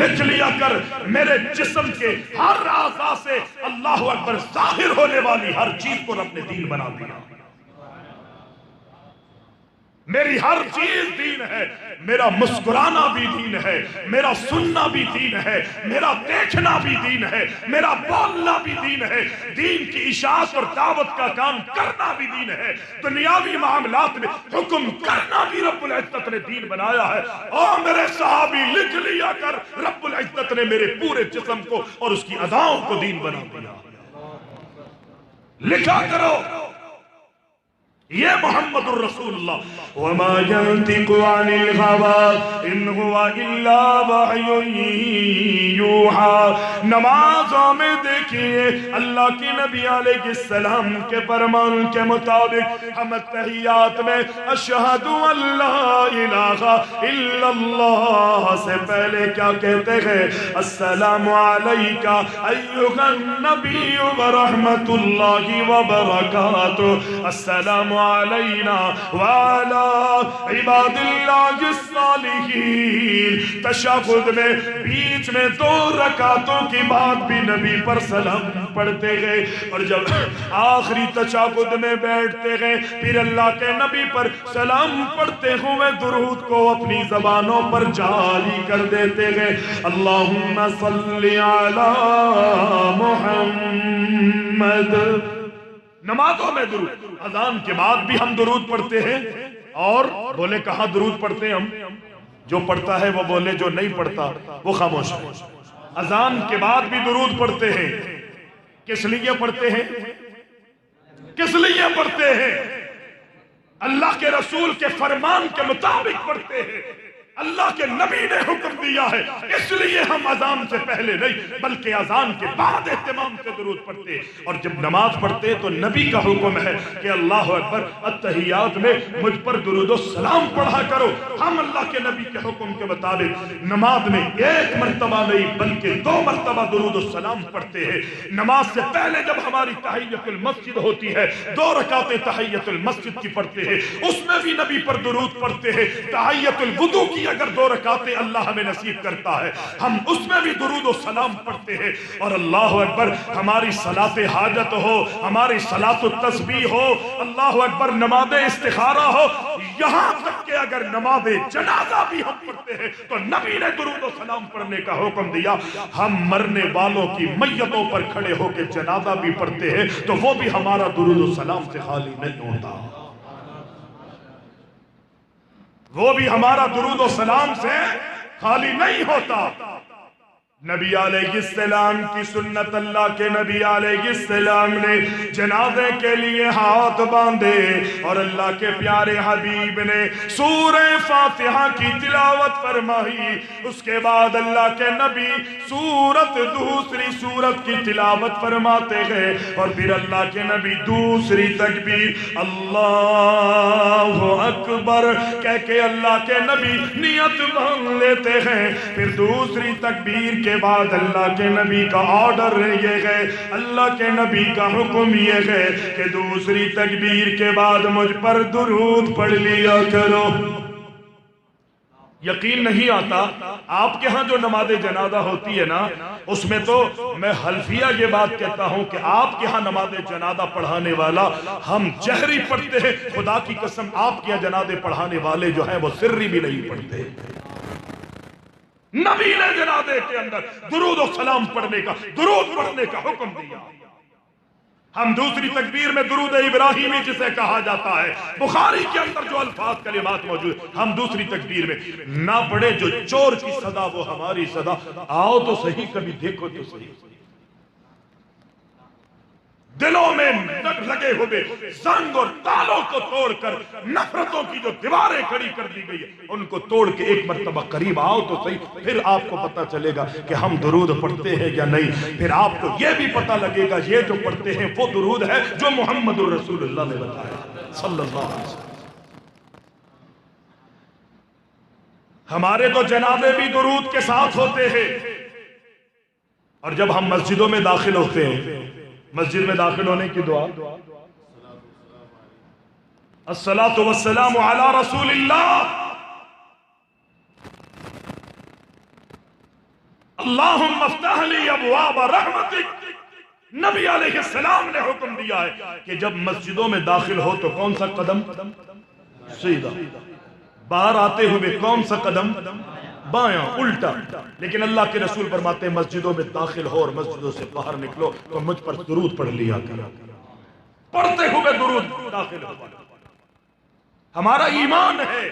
لکھ لیا کر میرے جسم کے ہر اعضاء سے اللہ اکبر ظاہر ہونے والی ہر چیز کو رب نے دین بنا دیا۔ میری ہر چیز دین ہے، میرا مسکرانا بھی دین ہے، میرا سننا بھی دین ہے، میرا دیکھنا بھی دین ہے، میرا بولنا بھی دین ہے، دین کی اشاعت اور دعوت کا کام کرنا بھی دین ہے، دنیاوی معاملات میں حکم کرنا بھی رب العزت نے دین بنایا ہے۔ اور میرے صحابی لکھ لیا کر رب العزت نے میرے پورے جسم کو اور اس کی اداؤں کو دین بنا دیا۔ لکھا کرو یہ محمد الرسول اللہ وما ينطق عن الهوى ان هو الا وحی یوحی۔ نمازوں میں دیکھیے اللہ کی نبی علیہ السلام کے فرمان کے مطابق ہم تحیات میں اشہد ان لا الہ الا اللہ سے پہلے کیا کہتے ہیں؟ السلام علیکہ ایھا النبی ورحمت اللہ وبرکاتہ، السلام علینا وعلی عباد اللہ الصالحین۔ تشہد میں بیچ میں 2 رکعتوں کی بعد بھی نبی پر سلام پڑھتے گئے، اور جب آخری تشہد میں بیٹھتے گئے پھر اللہ کے نبی پر سلام پڑھتے ہوئے درود کو اپنی زبانوں پر جاری کر دیتے گئے۔ اللہم صلی علی محمد۔ نمازوں میں درود، اذان کے بعد بھی ہم درود پڑھتے ہیں، اور بولے کہاں درود پڑھتے ہیں ہم؟ جو پڑھتا ہے وہ بولے، جو نہیں پڑھتا وہ خاموش ہے۔ اذان کے بعد بھی درود پڑھتے ہیں، کس لیے پڑھتے ہیں؟ کس لیے پڑھتے ہیں؟ اللہ کے رسول کے فرمان کے مطابق پڑھتے ہیں، اللہ کے نبی نے حکم دیا ہے، اس لیے ہم اذان سے پہلے نہیں بلکہ اذان کے بعد اہتمام سے درود پڑھتے ہیں۔ اور جب نماز پڑھتے تو نبی کا حکم ہے کہ اللہ اکبر التحیات میں مجھ پر درود و سلام پڑھا کرو۔ ہم اللہ کے نبی کے حکم کے مطابق نماز میں 1 مرتبہ نہیں بلکہ 2 مرتبہ درود و سلام پڑھتے ہیں۔ نماز سے پہلے جب ہماری تحیت المسجد ہوتی ہے 2 رکعتیں تحیت المسجد کی پڑھتے ہیں، اس میں بھی نبی پر درود پڑھتے ہیں۔ تحیت الوضو کی اگر 2 رکعتیں اللہ ہمیں نصیب کرتا ہے ہم اس میں بھی درود و سلام پڑھتے ہیں۔ اور اللہ اکبر ہماری صلاۃ حاجت ہو، ہماری صلاۃ التسبیح ہو، اللہ اکبر نماز استخارہ ہو، یہاں تک کہ اگر نماز جنازہ بھی ہم پڑھتے ہیں تو نبی نے درود و سلام پڑھنے کا حکم دیا۔ ہم مرنے والوں کی میتوں پر کھڑے ہو کے جنازہ بھی پڑھتے ہیں تو وہ بھی ہمارا درود و سلام سے خالی نہیں ہوتا، وہ بھی ہمارا درود و سلام سے خالی نہیں ہوتا۔ نبی علیہ السلام کی سنت، اللہ کے نبی علیہ السلام نے جنازے کے لیے ہاتھ باندھے اور اللہ کے پیارے حبیب نے سورہ فاتحہ کی تلاوت فرمائی۔ اس کے بعد اللہ کے نبی دوسری سورت کی تلاوت فرماتے گئے، اور پھر اللہ کے نبی دوسری تکبیر اللہ اکبر کہہ کے اللہ کے نبی نیت باندھ لیتے ہیں۔ پھر دوسری تکبیر کے بعد اللہ کے نبی کا آرڈر یہ ہے، اللہ کے نبی کا حکم یہ ہے کہ دوسری تکبیر کے بعد مجھ پر درود پڑھ لیا کرو۔ یقین نہیں آتا آپ کے ہاں جو نماز جنازہ ہوتی ہے نا، اس میں تو میں حلفیہ یہ بات کہتا ہوں کہ آپ کے ہاں نماز جنازہ پڑھانے والا ہم جہری پڑھتے ہیں، خدا کی قسم آپ کے ہاں جنازے پڑھانے والے جو ہیں وہ سری بھی نہیں پڑھتے۔ نبی نے جنازے کے اندر درود و سلام پڑھنے کا حکم دیا۔ ہم دوسری تکبیر میں درود ابراہیمی جسے کہا جاتا ہے، بخاری کے اندر جو الفاظ کلمات موجود، ہم دوسری تکبیر میں نہ پڑھے۔ جو چور کی صدا وہ ہماری صدا، آؤ تو صحیح کبھی دیکھو تو صحیح۔ دلوں میں لگے ہوئے زنگ اور تالوں کو توڑ کر نفرتوں کی جو دیواریں کھڑی کر دی گئی ہے ان کو توڑ کے ایک مرتبہ قریب آؤ تو صحیح، پھر آپ کو پتہ چلے گا کہ ہم درود پڑھتے ہیں یا نہیں، پھر آپ کو یہ بھی پتہ لگے گا یہ جو پڑھتے ہیں وہ درود ہے جو محمد الرسول اللہ نے بتایا صلی اللہ علیہ وسلم۔ ہمارے تو جنازے بھی درود کے ساتھ ہوتے ہیں، اور جب ہم مسجدوں میں داخل ہوتے ہیں، مسجد میں داخل ہونے کی دعا الصلاۃ والسلام علی رسول اللہ، اللہم افتح لی ابواب رحمتک۔ نبی علیہ السلام نے حکم دیا ہے کہ جب مسجدوں میں داخل ہو تو کون سا قدم سیدھا، باہر آتے ہوئے کون سا قدم بایاں الٹا، لیکن اللہ کے رسول فرماتے ہیں مسجدوں میں داخل ہو اور مسجدوں سے باہر نکلو تو مجھ پر درود پڑھ لیا کرو، پڑھتے ہوئے درود داخل ہو۔ ہمارا ایمان ہے